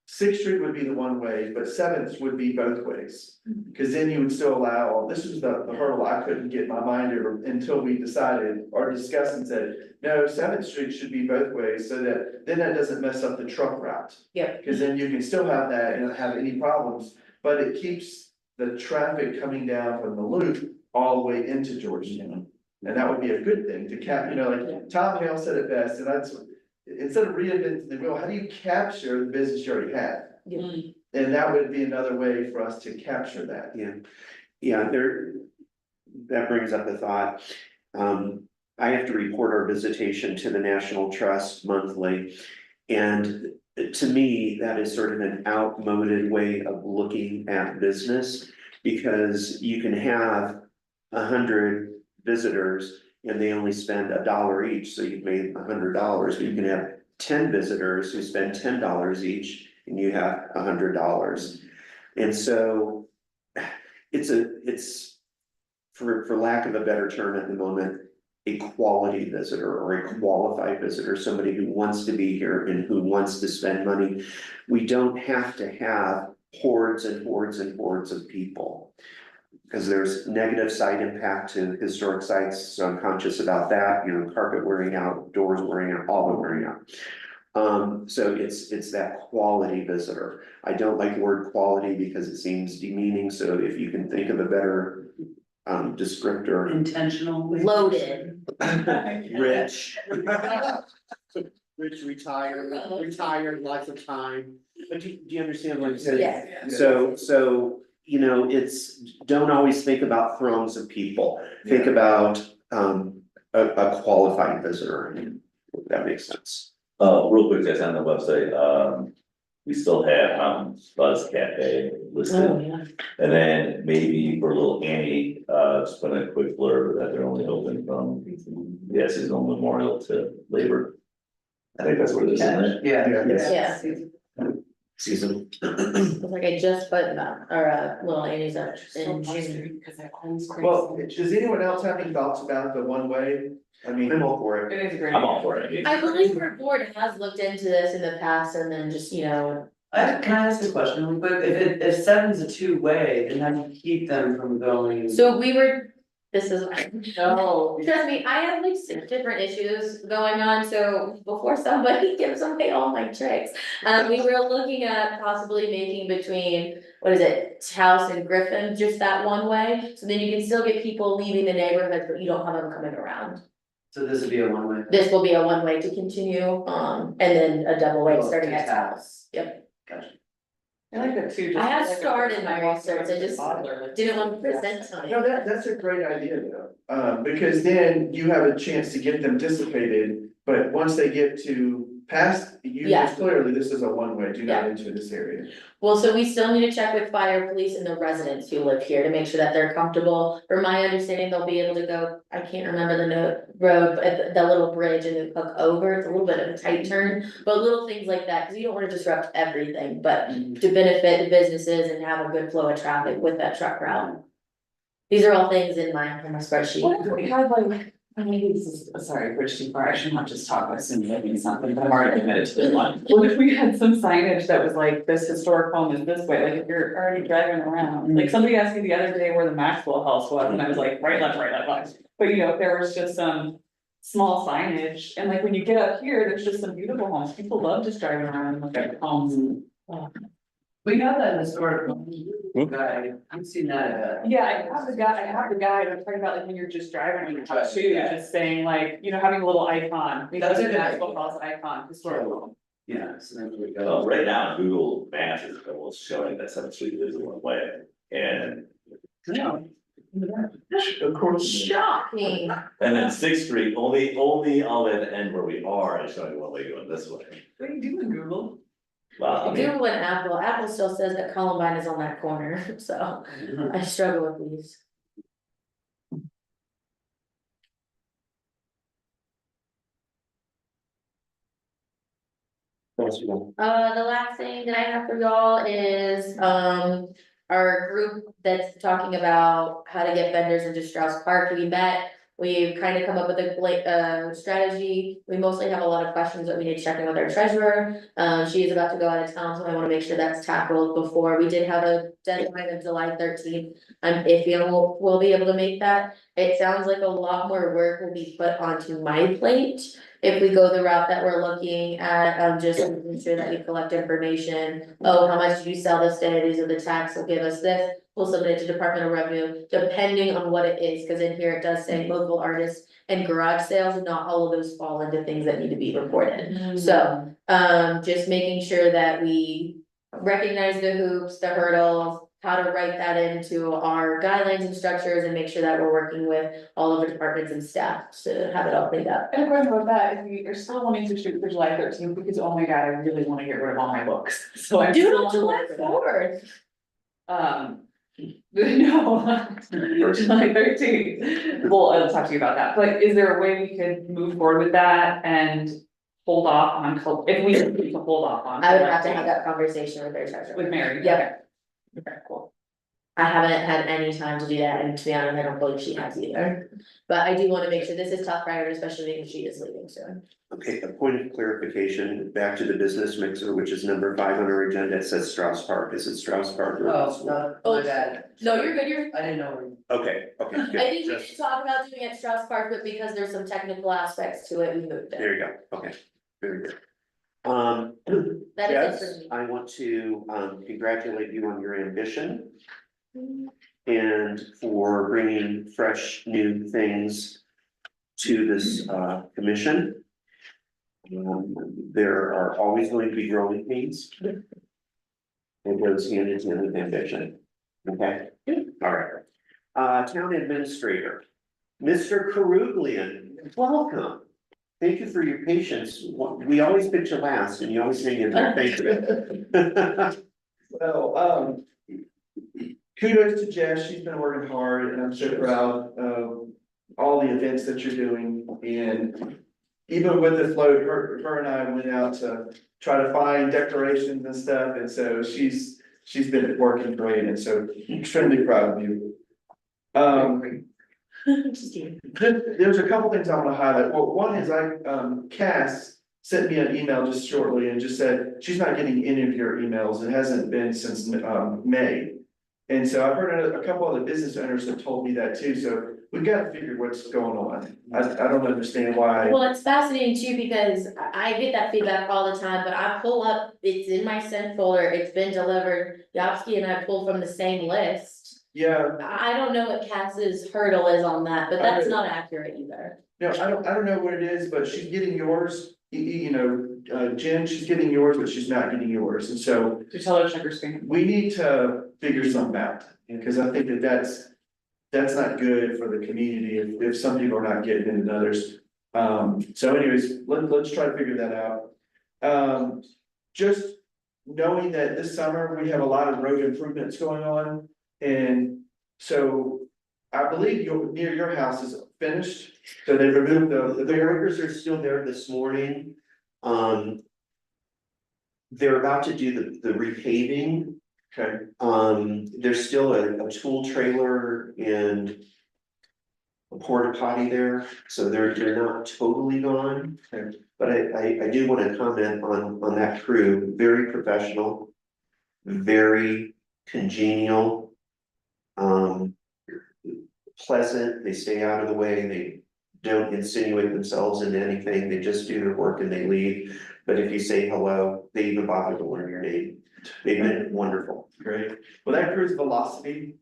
6th Street would be the one way, but 7th would be both ways. Cause then you would still allow, this was the hurdle I couldn't get my mind over until we decided or discussed and said, no, 7th Street should be both ways, so that, then that doesn't mess up the truck route. Yep. Cause then you can still have that and not have any problems, but it keeps the traffic coming down from the loop all the way into Georgetown. And that would be a good thing to you know, like Tom Hale said it best, and that's, instead of reinventing the wheel, how do you capture the business you already have? And that would be another way for us to capture that. Yeah, that brings up a thought. I have to report our visitation to the National Trust monthly. And to me, that is sort of an outmoded way of looking at business. Because you can have 100 visitors and they only spend $1 each, so you've made $100. You can have 10 visitors who spend $10 each and you have $100. And so it's for lack of a better term at the moment, a quality visitor or a qualified visitor, somebody who wants to be here and who wants to spend money. We don't have to have hordes and hordes and hordes of people. Because there's negative side impact to historic sites, so I'm conscious about that, you know, carpet wearing out, doors wearing out, all of it wearing out. So it's that quality visitor. I don't like the word quality because it seems demeaning, so if you can think of a better descriptor. Intentional. Loaded. Rich. Rich retired lots of time, but do you understand what I'm saying? Yes. So, you know, don't always think about throngs of people, think about, a qualified visitor, if that makes sense. Real quick, guys, on the website, we still have, Buzz Cafe Oh, listed. yeah. And then maybe for little Annie, just put in a quick blurb that they're only open from, seasonal Memorial to Labor. I think that's what it is, isn't it? Yeah. Season. It's like I just put that, or little Annie's up in June. Because that owns crazy. Well, does anyone else have any thoughts about the one way? I mean, I'm all for it. It is a great. I'm all for it. I believe our board has looked into this in the past and then just, you know, Can I ask a question real quick? If seven's a two-way, then how do you keep them from going? so we were, this is. No. Trust me, I have like 6 different issues going on, so before somebody gives away all my tricks. We were looking at possibly making between, what is it, Taos and Griffin, just that one way. So then you can still get people leaving the neighborhood, but you don't have them coming around. So this would be a one-way? This will be a one-way to continue, and then a double way Oh, starting to at Taos. Taos. Yep. I like that too. I have just like a started my person research, I just toddler, like- didn't want to present on no, it. that's a great idea though, because then you have a chance to get them dissipated, but once they get to past, you Yeah. just clearly, this is a one-way, do not enter this area. Well, so we still need to check with fire, police and the residents who live here to make sure that they're comfortable. From my understanding, they'll be able to go, I can't remember the road, but the little bridge and then hook over, it's a little bit of a tight turn. But little things like that, cause you don't wanna disrupt everything, but to benefit the businesses and have a good flow of traffic with that truck route. These are all things in my spreadsheet. What if we had like, I mean, this is, sorry, bridge too far, I should not just talk about simulating something, but I'm already committed to this one. What if we had some signage that was like, this historic home is this way, like if you're already driving around, like somebody asked me the other day where the Maxwell House was, and I was like, right, left, right, left, left. But you know, if there was just some small signage, and like when you get up here, there's just some beautiful homes, people love just driving around and looking at homes and. We got that historic guy, I've seen that. Yeah, I have the guy, I'm talking about like when you're just driving on your house too, just saying like, you know, having a little icon. Maybe That's a good Maxwell House icon, historical. Yeah, so then we Well, go. right now, Google Maps is almost showing that 7th Street is one way, and Of course. Shocking. then 6th Street, only all the way at the end where we are is showing one way going this way. What are you doing, Google? Well, I mean, Google and Apple still says that Columbine is on that corner, so I struggle with these. The last thing that I have for y'all is, our group that's talking about how to get vendors into Strauss Park, we met. We've kind of come up with a strategy, we mostly have a lot of questions that we need to check in with our treasurer. She is about to go out of town, so I wanna make sure that's tackled before, we did have a deadline of July 13th. I'm iffy on we'll be able to make that, it sounds like a lot more work will be put onto my plate. If we go the route that we're looking at, just making sure that we collect information, oh, how much did you sell this day, these are the tax, will give us this. We'll submit it to Department of Revenue, depending on what it is, cause in here it does say local artists and garage sales, and not all of those fall into things that need to be reported. So, just making sure that we recognize the hoops, the hurdles, how to write that into our guidelines and structures, and make sure that we're working with all of the departments and staff to have it all cleaned up. And a question about that, if we are still wanting to shoot for July 13th, because oh my god, I really wanna get rid of all my books, so I'm. Do it still on July board for that. 4th. No, July 13th. Well, I'll talk to you about that, but is there a way we could move forward with that and hold off on, if we need to hold off on. I would have to have that conversation with their treasurer. With Mary. Yep. Okay, cool. I haven't had any time to do that, and to be honest, I don't believe she has either. But I do wanna make sure this is top priority, especially because she is leaving soon. Okay, a point of clarification, back to the business mixer, which is number 5 on our agenda, it says Strauss Park, is it Strauss Park or? Oh, no, my bad. No, you're good, I didn't know. Okay, good. I think we Just- should talk about doing it at Strauss Park, but because there's some technical aspects to it, we moved it. There you go, okay, very good. That is it Jess, for me. I want to, congratulate you on your ambition. And for bringing fresh, new things to this, commission. There are always going to be growing pains. It goes hand in hand with ambition. Okay, all right. Town administrator, Mr. Karuglian, welcome. Thank you for your patience. We always pick you last and you always hang in there. Thank you. Well, kudos to Jess, she's been working hard and I'm so proud of all the events that you're doing. And even with the float, her and I went out to try to find decorations and stuff. And so she's been working great and so extremely proud of you. There's a couple things I wanna highlight. Well, one is Cass sent me an email just shortly and just said she's not getting any of your emails. It hasn't been since May. And so I've heard a couple other business owners have told me that too, so we've got to figure what's going on. I don't understand why. Well, it's fascinating too, because I get that feedback all the time, but I pull up, it's in my sent folder, it's been delivered. Yovsky and I pull from the same list. Yeah, I don't know what Cass's hurdle is on that, but that's not accurate either. no, I don't know what it is, but she's getting yours, you know, Jen, she's getting yours, but she's not getting yours, and so To tell her check her spam. we need to figure something out. Because I think that's not good for the community if some people are not getting it and others. So anyways, let's try to figure that out. Just knowing that this summer we have a lot of road improvements going on. And so I believe near your house is finished, so they removed The barriers are still there this morning. They're about to do the repaving. Okay, There's still a tool trailer and a porta potty there, so they're not totally gone. Okay. But I do wanna comment on that crew, very professional, very congenial. Pleasant, they stay out of the way, they don't insinuate themselves into anything, they just do their work and they leave. But if you say hello, they even bother to learn your name. They've been wonderful. great. Well, that crew's Velocity,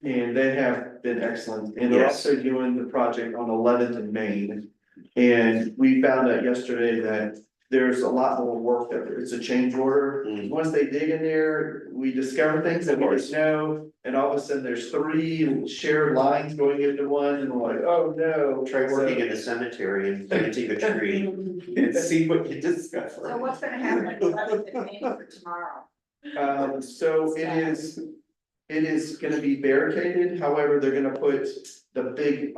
and they have been excellent, and they're Yes. also doing the project on 11th and Main. And we found out yesterday that there's a lot more work that it's a change order. Mm. Once they dig in there, we discover things that we didn't know, and all of a sudden there's 3 shared lines going into one, and we're like, oh no. Try working in a cemetery and planting a tree and see what you discover. So what's gonna happen at 11th and Main for tomorrow? So it is gonna be barricaded, however, they're gonna put the big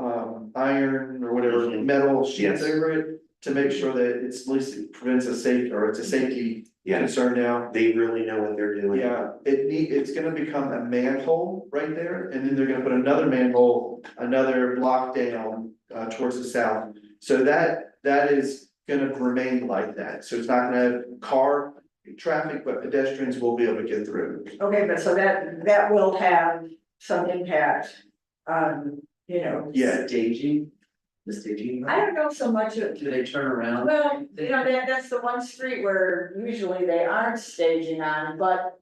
iron or whatever, Mhm. metal sheets Yes. over it. To make sure that it's at least it prevents a safety Yeah, concern now. they really know what they're doing. Yeah, it's gonna become a manhole right there, and then they're gonna put another manhole, another block down towards the south. So that is gonna remain like that, so it's not gonna have car traffic, but pedestrians will be able to get through. Okay, but so that will have some impact on, you know. Yeah, Staging, the staging. I don't know so much of, Do they turn around? well, you know, that's the one street where usually they aren't staging on, but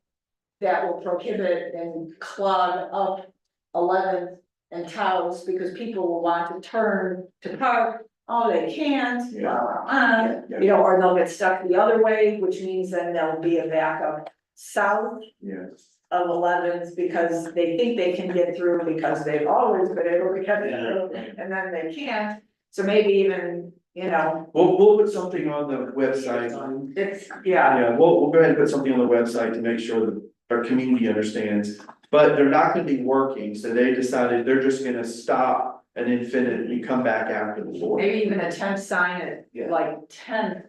that will prohibit and clog up 11th and Taos because people will want to turn to park. Oh, they can't, blah, blah, blah, you know, or they'll get stuck the other way, which means then there'll be a backup south yes. of 11th because they think they can get through because they've always been able to get through and then they can't. So maybe even, you know, We'll put something on the website. it's, yeah, Yeah, we'll go ahead and put something on the website to make sure that our community understands. But they're not gonna be working, so they decided they're just gonna stop and then finish and come back after the board. maybe even a 10th sign at Yeah. like 10th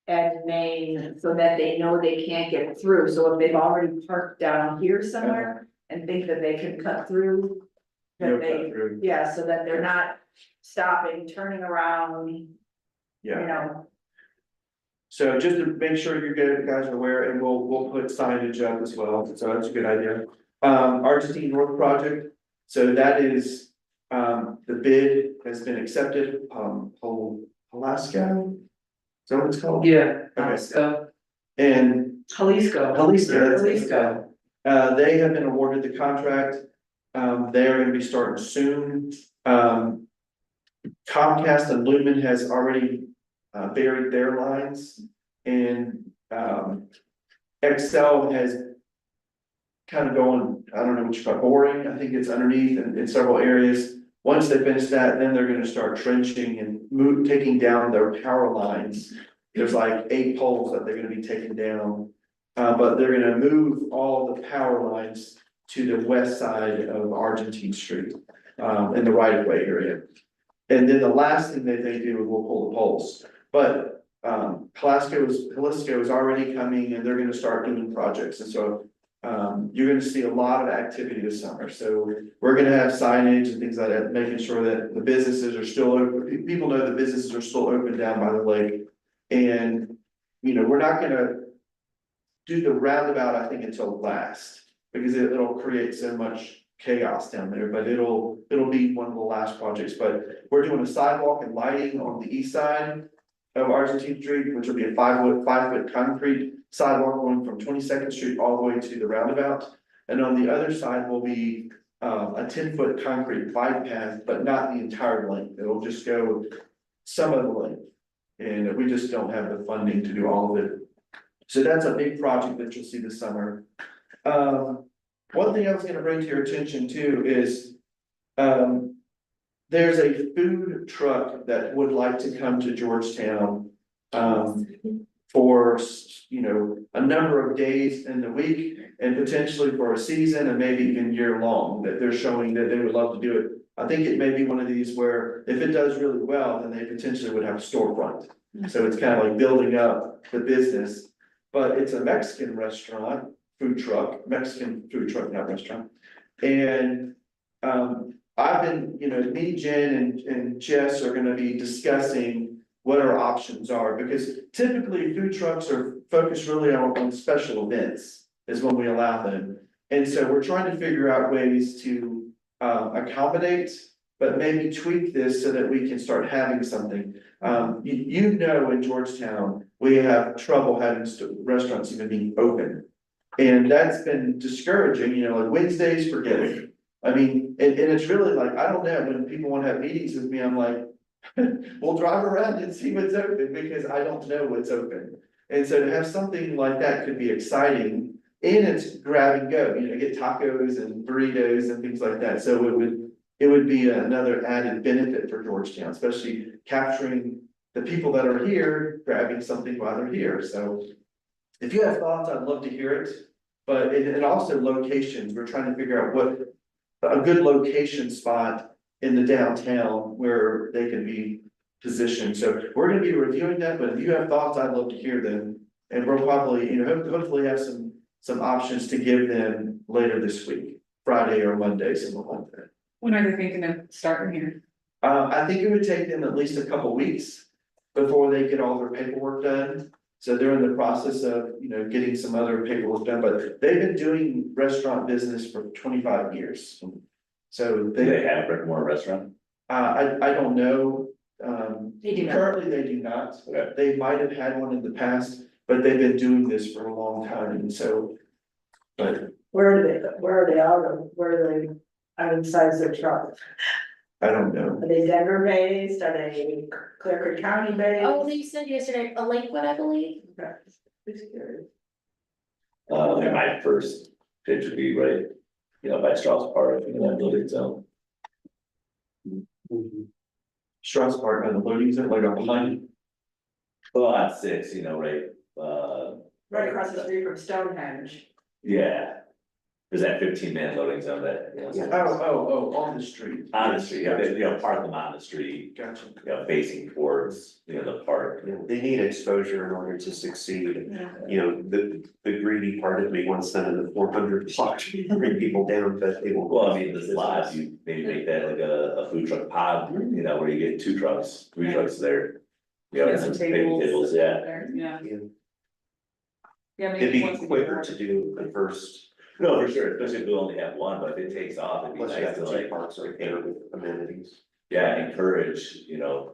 at Main so that they know they can't get through. So if they've already parked down here somewhere and think that they can cut through, You'll that cut they, through. yeah, so that they're not stopping, turning around, you Yeah, know. so just to make sure you guys are aware, and we'll put signage up as well, so that's a good idea. Argentine North project, so that is, the bid has been accepted, Alaska. that what it's called? Yeah, Okay. let's go. And Jalisco. Jalisco. They have been awarded the contract. They are gonna be starting soon. Comcast and Lumen has already buried their lines. And Excel has kind of going, I don't know what you call it, boring, I think it's underneath in several areas. Once they finish that, then they're gonna start trenching and taking down their power lines. There's like 8 poles that they're gonna be taking down. But they're gonna move all the power lines to the west side of Argentine Street, in the right of way area. And then the last thing that they do is we'll pull the poles, but, Jalisco is already coming and they're gonna start doing projects, and so. You're gonna see a lot of activity this summer, so we're gonna have signage and things like that, making sure that the businesses are still open, people know the businesses are still open down by the lake. And, you know, we're not gonna do the roundabout, I think, until last, because it'll create so much chaos down there, but it'll be one of the last projects, but we're doing a sidewalk and lighting on the east side of Argentine Street, which will be a 5 foot concrete sidewalk going from 22nd Street all the way to the roundabout. And on the other side will be a 10 foot concrete bike path, but not the entire length. It'll just go some of the length. And we just don't have the funding to do all of it. So that's a big project that you'll see this summer. One thing I was gonna bring to your attention too is there's a food truck that would like to come to Georgetown for, you know, a number of days in the week and potentially for a season and maybe even year long, that they're showing that they would love to do it. I think it may be one of these where if it does really well, then they potentially would have a storefront. So it's kind of like building up the business, but it's a Mexican restaurant, Mexican food truck, not restaurant. And I've been, you know, me, Jen and Jess are gonna be discussing what our options are, because typically food trucks are focused really on special events is when we allow them. And so we're trying to figure out ways to accommodate, but maybe tweak this so that we can start having something. You know, in Georgetown, we have trouble having restaurants even being open. And that's been discouraging, you know, like Wednesdays, forget it. I mean, and it's really like, I don't know, when people wanna have meetings with me, I'm like, we'll drive around and see what's open, because I don't know what's open. And so to have something like that could be exciting, and it's grab and go, you know, get tacos and burritos and things like that, so it would be another added benefit for Georgetown, especially capturing the people that are here, grabbing something while they're here, so. If you have thoughts, I'd love to hear it, but and also locations, we're trying to figure out what a good location spot in the downtown where they can be positioned, so we're gonna be reviewing that, but if you have thoughts, I'd love to hear them. And we'll probably, you know, hopefully have some options to give them later this week, Friday or Monday, something like that. When are they thinking of starting here? I think it would take them at least a couple weeks before they get all their paperwork done. So they're in the process of, you know, getting some other paperwork done, but they've been doing restaurant business for 25 years. So Do they have a brick and mortar restaurant? I don't know, They do not. currently they do not. Okay. They might have had one in the past, but they've been doing this for a long time, and so. But Where are they out of, where are they, out of the size of their truck? I don't know. Are they Denver based, are they Clear Creek County based? Oh, they said yesterday, a Lakewood, I believe. Okay. Just curious. And my first pitch would be right, you know, by Strauss Park, you know, that building zone. Strauss Park and the loading zone, like a behind. Well, on 6, you know, right, Right across the street from Stonehenge. yeah. There's that 15-minute loading zone that, you know. On the street. On the street, you know, park them on the street, Gotcha. you know, facing towards, you know, the park. You know, they need exposure in order to succeed. You know, the greedy part of me wants them in the 400 block to bring people down, but they won't. Well, I mean, this lot, you maybe make that like a food truck pod, you know, where you get 2 trucks, 3 trucks there. You know, Get some some big tables. tables, yeah. Yeah. Yeah. Yeah, It'd maybe be once we get quicker more- to do the first, No, for sure, especially if we only have one, but if it takes off, it'd be plus you nice have to the 2 like, parks right there with amenities. yeah, encourage, you know.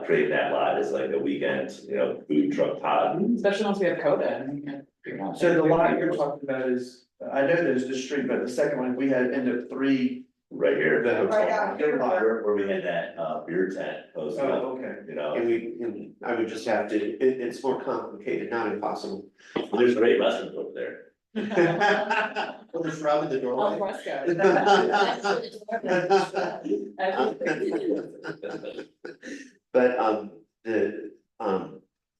creating that lot as like a weekend, you know, food truck pod. Especially once we have COVID, I mean, you figure out- So the lot you're talking about is, I know there's the street, but the second one, we had end up three, Right here, the Right hotel. out here. where we had that, beer tent posted up, Oh, okay. you know. And I would just have to, it's more complicated, not impossible. There's great restaurants over there. Well, there's Rob in the Al doorway. fresco. But,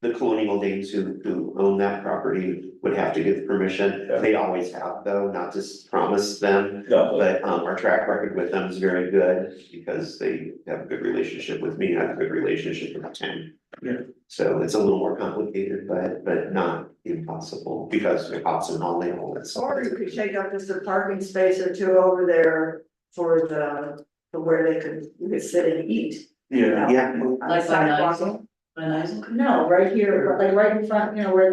the Colonial Danes who own that property would have to give permission. Yeah. They always have though, not to promise them. No, But, our track record with them is very good because they have a good relationship with me, I have a good relationship with Tim. Yeah. So it's a little more complicated, but not impossible because it pops in all they all that stuff. Or you could take up just a parking space or two over there for for where you could sit and eat. Yeah. Yeah, On the Like by sidewalk. Nigel? By Nigel? No, right here, like right in front, you know, where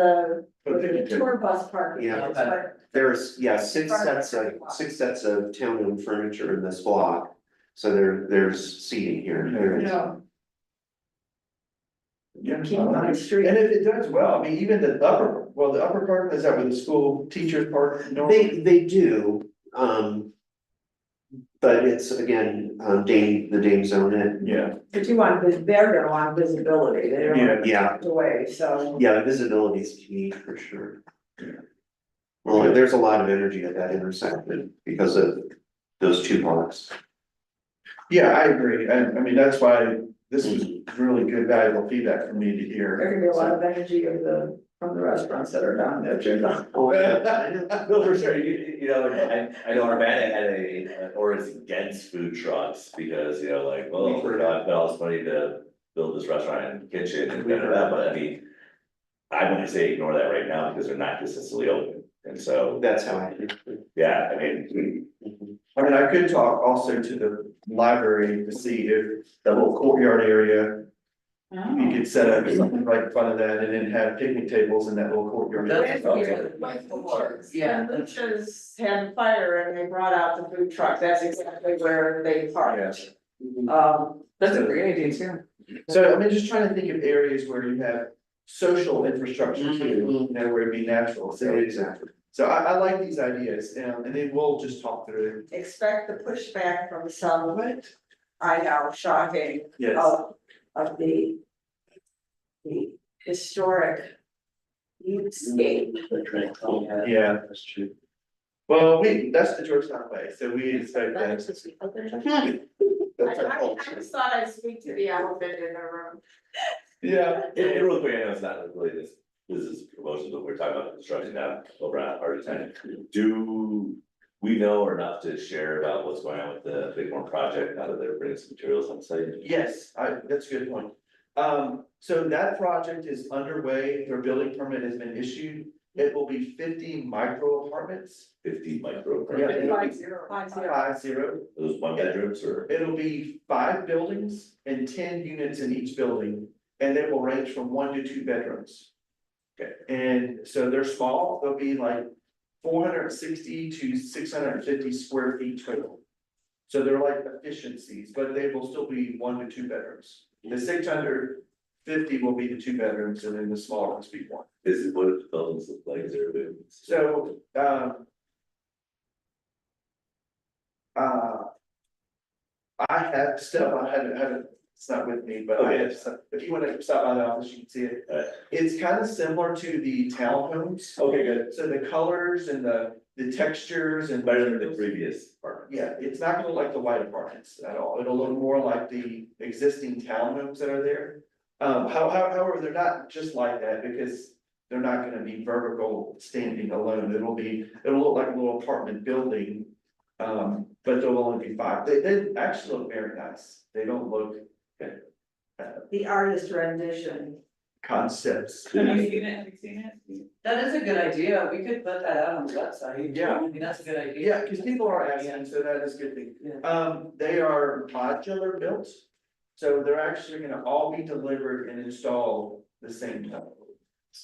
the tour bus parking Yeah. is, but there's, six sets of town-owned furniture in this block. So there's seating here. There you is. know, Yeah. keep on the street. And if it does well, I mean, even the upper part, is that where the school teachers park? They do, but it's again, the Dames own it. Yeah, But they're gonna want visibility, they don't want Yeah, tucked away, so. yeah, visibility is key for sure. Well, there's a lot of energy at that intersection because of those two parks. yeah, I agree, I mean, that's why this was really good valuable feedback for me to hear. There can be a lot of energy from the restaurants that are down there too. No, for sure, you know, I know Urbana had a ordinance against food trucks because, you know, like, well, I spent all this money to build this restaurant and kitchen and that, but I mean. I wouldn't say ignore that right now because they're not consistently open, and so, That's how I think. yeah, I mean. I mean, I could talk also to the library to see if that little courtyard area, you Oh. could set up something right in front of that and then have picnic tables in that little courtyard. That's Yeah, Lucia's had fire and they brought out the food truck, that's exactly where they parked. That's a great idea too. So, I mean, just trying to think of areas where you have social infrastructure too, you know, where it'd be natural, so. Exactly. So I like these ideas, and then we'll just talk through it. Expect the pushback from some of it. I know, shocking, Yes, of the historic landscape. yeah, that's true. Well, that's the Georgetown way, so we expect that. I just thought I'd speak to the elephant in the room. Yeah. And real quick, I know it's not really this business promotion, but we're talking about construction now over at Argentine. Do we know enough to share about what's going on with the Bighorn project, now that they're bringing some materials on site? Yes, that's a good point. So that project is underway, their building permit has been issued. It will be 50 micro apartments. 50 micro. Yeah. 5-0. Those one bedrooms or? It'll be 5 buildings and 10 units in each building, and they will range from 1 to 2 bedrooms. Okay, and so they're small, they'll be like 460 to 650 square feet total. So they're like efficiencies, but they will still be 1 to 2 bedrooms. The 650 will be the 2 bedrooms, and then the smaller ones be 1. This is what the buildings look like, is there a bit? So, I have stuff, I haven't, it's not with me, but I have stuff, if you wanna stop by the office, you can see it. Alright. It's kind of similar to the townhomes. Okay, good. So the colors and the textures and. Better than the previous apartment. Yeah, it's not gonna look like the white apartments at all, it'll look more like the existing townhomes that are there. However, they're not just like that, because they're not gonna be vertical standing alone, it'll look like a little apartment building. But there'll only be 5, they actually look very nice, they don't look. The artist rendition. Concepts. Have you seen it? That is a good idea, we could put that out on the website. Yeah. I mean, that's a good idea. Yeah, because people are asking, so that is a good thing. Yeah. They are modular built, so they're actually gonna all be delivered and installed the same time.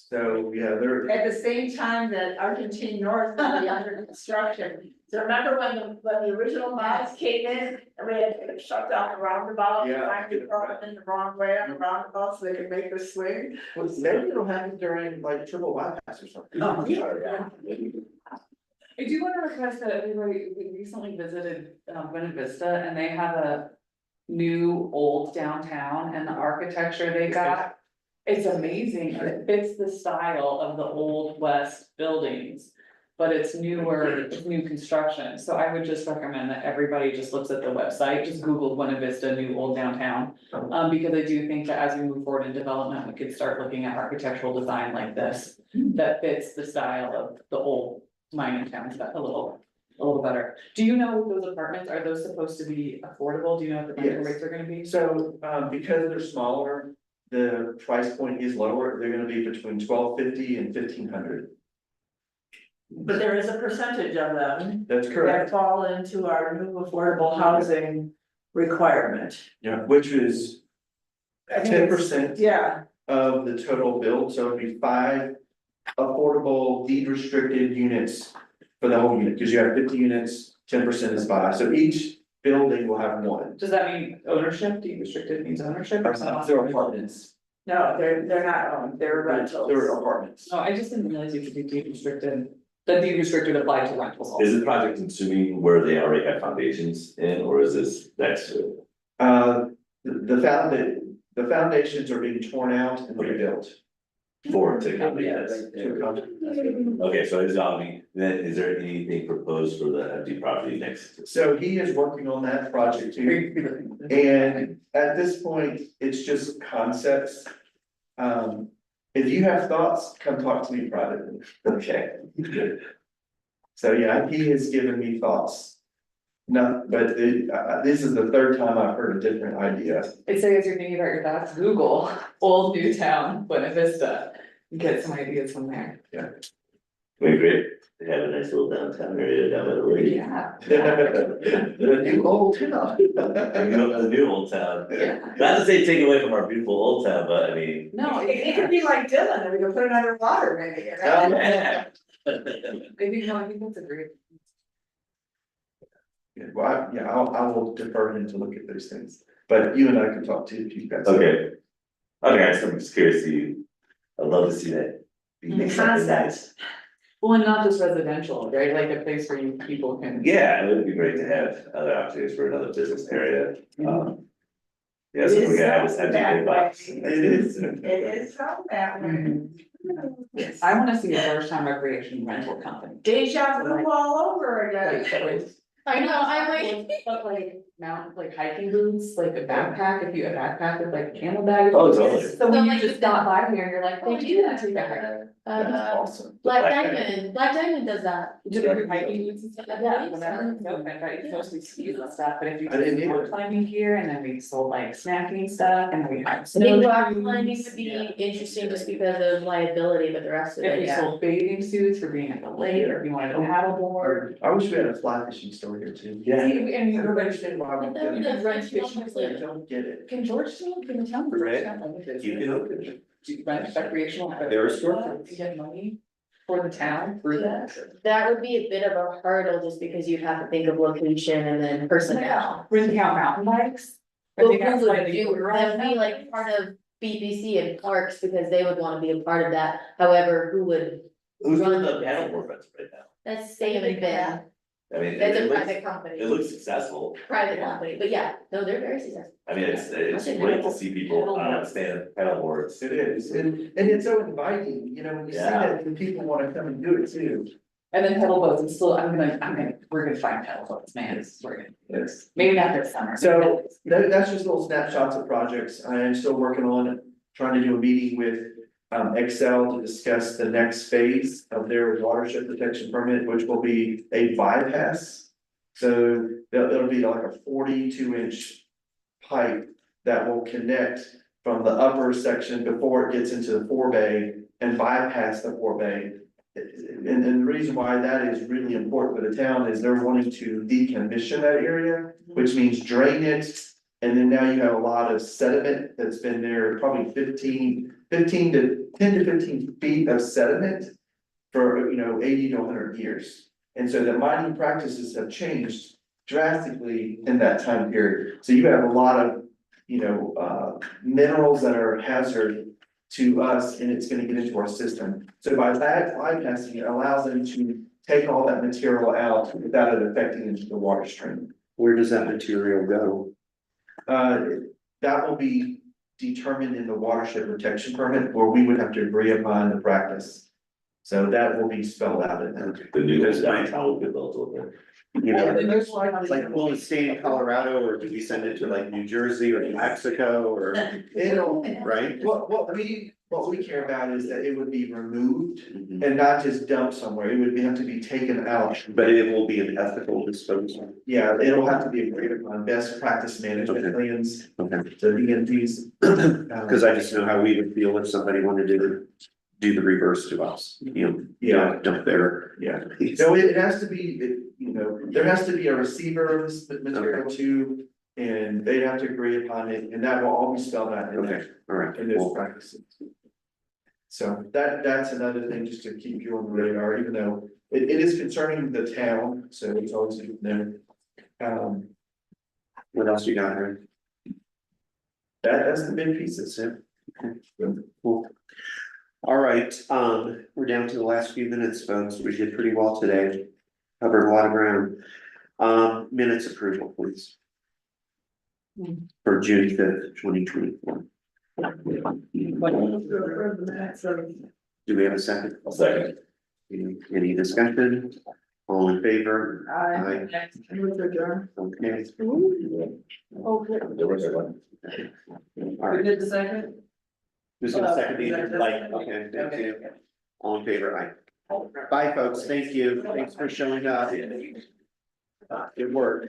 So, yeah, they're, At the same time that Argentine North will be under construction. So remember when the original models came in and we had to shut down the roundabout? Yeah. Finally brought them in the wrong way on the roundabout so they could make the swing. maybe it'll happen during like triple bypass or something. Oh, yeah. I do want to request that we recently visited Buena Vista and they have a new old downtown and the architecture they got. It's amazing, and it fits the style of the old west buildings. But it's newer, it's new construction, so I would just recommend that everybody just looks at the website, just Google Buena Vista new old downtown. Because I do think that as we move forward in development, we could start looking at architectural design like this. That fits the style of the old mining towns a little better. Do you know those apartments, are those supposed to be affordable? Do you know what the rental Yes. rates are gonna be? So, because they're smaller, the price point is lower, they're gonna be between $12.50 and $1,500. but there is a percentage of them That's that correct, fall into our new affordable housing requirement. yeah, which is I think it's- 10% Yeah, of the total build, so it'd be 5 affordable deed restricted units for the whole unit, because you have 50 units, 10% is 5, so each building will have one. Does that mean ownership, deed restricted means ownership or something? They're apartments, no, they're not owned, they're rentals. they're apartments. Oh, I just didn't realize you could do deed restricted, that deed restricted applied to rentals also. Is the project consuming where they already have foundations in, or is this next to it? The foundations are being torn out and rebuilt. For to accommodate this? To accommodate. Okay, so is then is there anything proposed for the empty property next? So he is working on that project too, and at this point, it's just concepts. If you have thoughts, come talk to me privately. Okay. So yeah, he has given me thoughts. No, but this is the third time I've heard a different idea. I'd say as you're thinking about your thoughts, Google Old Newtown, Buena Vista, and get some ideas from there. We're great, they have a nice little downtown area down by the lake. Yeah. The new old town. The new old town, Yeah. not to say take away from our beautiful old town, but I mean. No, It could be like Dylan, and we could put it underwater maybe, you know? Yeah. maybe, no, I think that's a great. Yeah, well, I will defer him to look at those things, but you and I can talk too, if you guys. Okay. I'm just curious to you, I'd love to see that. be The something nice. concept. Well, and not just residential, right, like a place where people can. Yeah, it would be great to have other opportunities for another business area, Yeah, so It we is can have this so empty that big box. way. It is. It is so that way. Yes, I wanna see a Georgetown recreation rental company. Deja vu all over again. I know, I like. But like like hiking boots, like a backpack, if you have a backpack with like camel bag. Oh, totally. So when So, you like, just the- got by here, you're like, oh, They you do want that, to take a hike. That's awesome. Black Black Diamond does that. Do they have hiking boots and stuff like Yeah. that, whatever, no, I thought you mostly skis and stuff, but if you I didn't did rock either. climbing gear, and then we sold like snacking stuff, and then we had. I think rock snowshoes. climbing would be interesting just because of liability, but the rest of If it, we yeah. sold bathing suits for being at the lake, or if you wanted a paddleboard. I wish we had a fly fishing store here too. Yeah. See, and you I don't were understand why we But don't then get it. the French I don't get it. Can Georgetown, can the town of Right. Georgetown? You can open it. Do you rent recreational? There are storefronts. To get money for the town through that. That would be a bit of a hurdle just because you'd have to think of location and then personnel. Rent out mountain bikes. I Well, think who that's would why they do, put that would be like part of BBC and parks because they would wanna be a part of that. However, who would, Who's running the paddleboard rents right now? that's Sam and Ben. I mean, It's a it looks, private company, it looks successful. private company, but yeah, no, they're very successful. I mean, it's great to see people stand paddleboards. It is, and it's so inviting, you know, when you see Yeah. that, then people wanna come and do it too. And then pedal boats, we're gonna find pedal boats, man, we're gonna, Yes. maybe not this summer. So that's just little snapshots of projects. I am still working on trying to do a meeting with Excel to discuss the next phase of their watershed protection permit, which will be a bypass. So it'll be like a 42-inch pipe that will connect from the upper section before it gets into the forebay and bypass the forebay. And the reason why that is really important for the town is they're wanting to decommission that area, which means drain it And then now you have a lot of sediment that's been there, probably 10 to 15 feet of sediment for, 80 to 100 years. And so the mining practices have changed drastically in that time period. So you have a lot of, minerals that are hazard to us, and it's gonna get into our system. So by that bypassing, it allows them to take all that material out without it affecting into the water stream. Where does that material go? That will be determined in the watershed protection permit, or we would have to agree upon the practice. So that will be spelled out in that. The new downtown will be built over You know, And there's likely- like, will it stay in Colorado, or do we send it to like New Jersey or New Mexico, or, It'll, right? what we care about is that it would be removed Mhm. and not just dumped somewhere. It would have to be taken out. But it will be an ethical disposal. Yeah, it'll have to be agreed upon, best practice management plans, Okay, so BMPs. because I just know how we would feel if somebody wanted to do the reverse to us, Yeah. dump their. Yeah. So it has to be, there has to be a receiver of this material too, and they'd have to agree upon it, and that will all be spelled out in Okay, there, all right, in those well, practices. So that's another thing, just to keep you on the radar, even though it is concerning the town, so it's always good to know. what else you got, Aaron? That's the big pieces. Cool. All right, we're down to the last few minutes, folks. We did pretty well today. Covered a lot of ground. Minutes approval, please. For June 5th, 2024. Do we have a second? a second. Any discussion? All in favor? I. Okay, There was one. all right. did the second? Who's gonna second these? Like, okay, thank you. All in favor, aye. Bye, folks. Thank you. Thanks for showing up. Good work.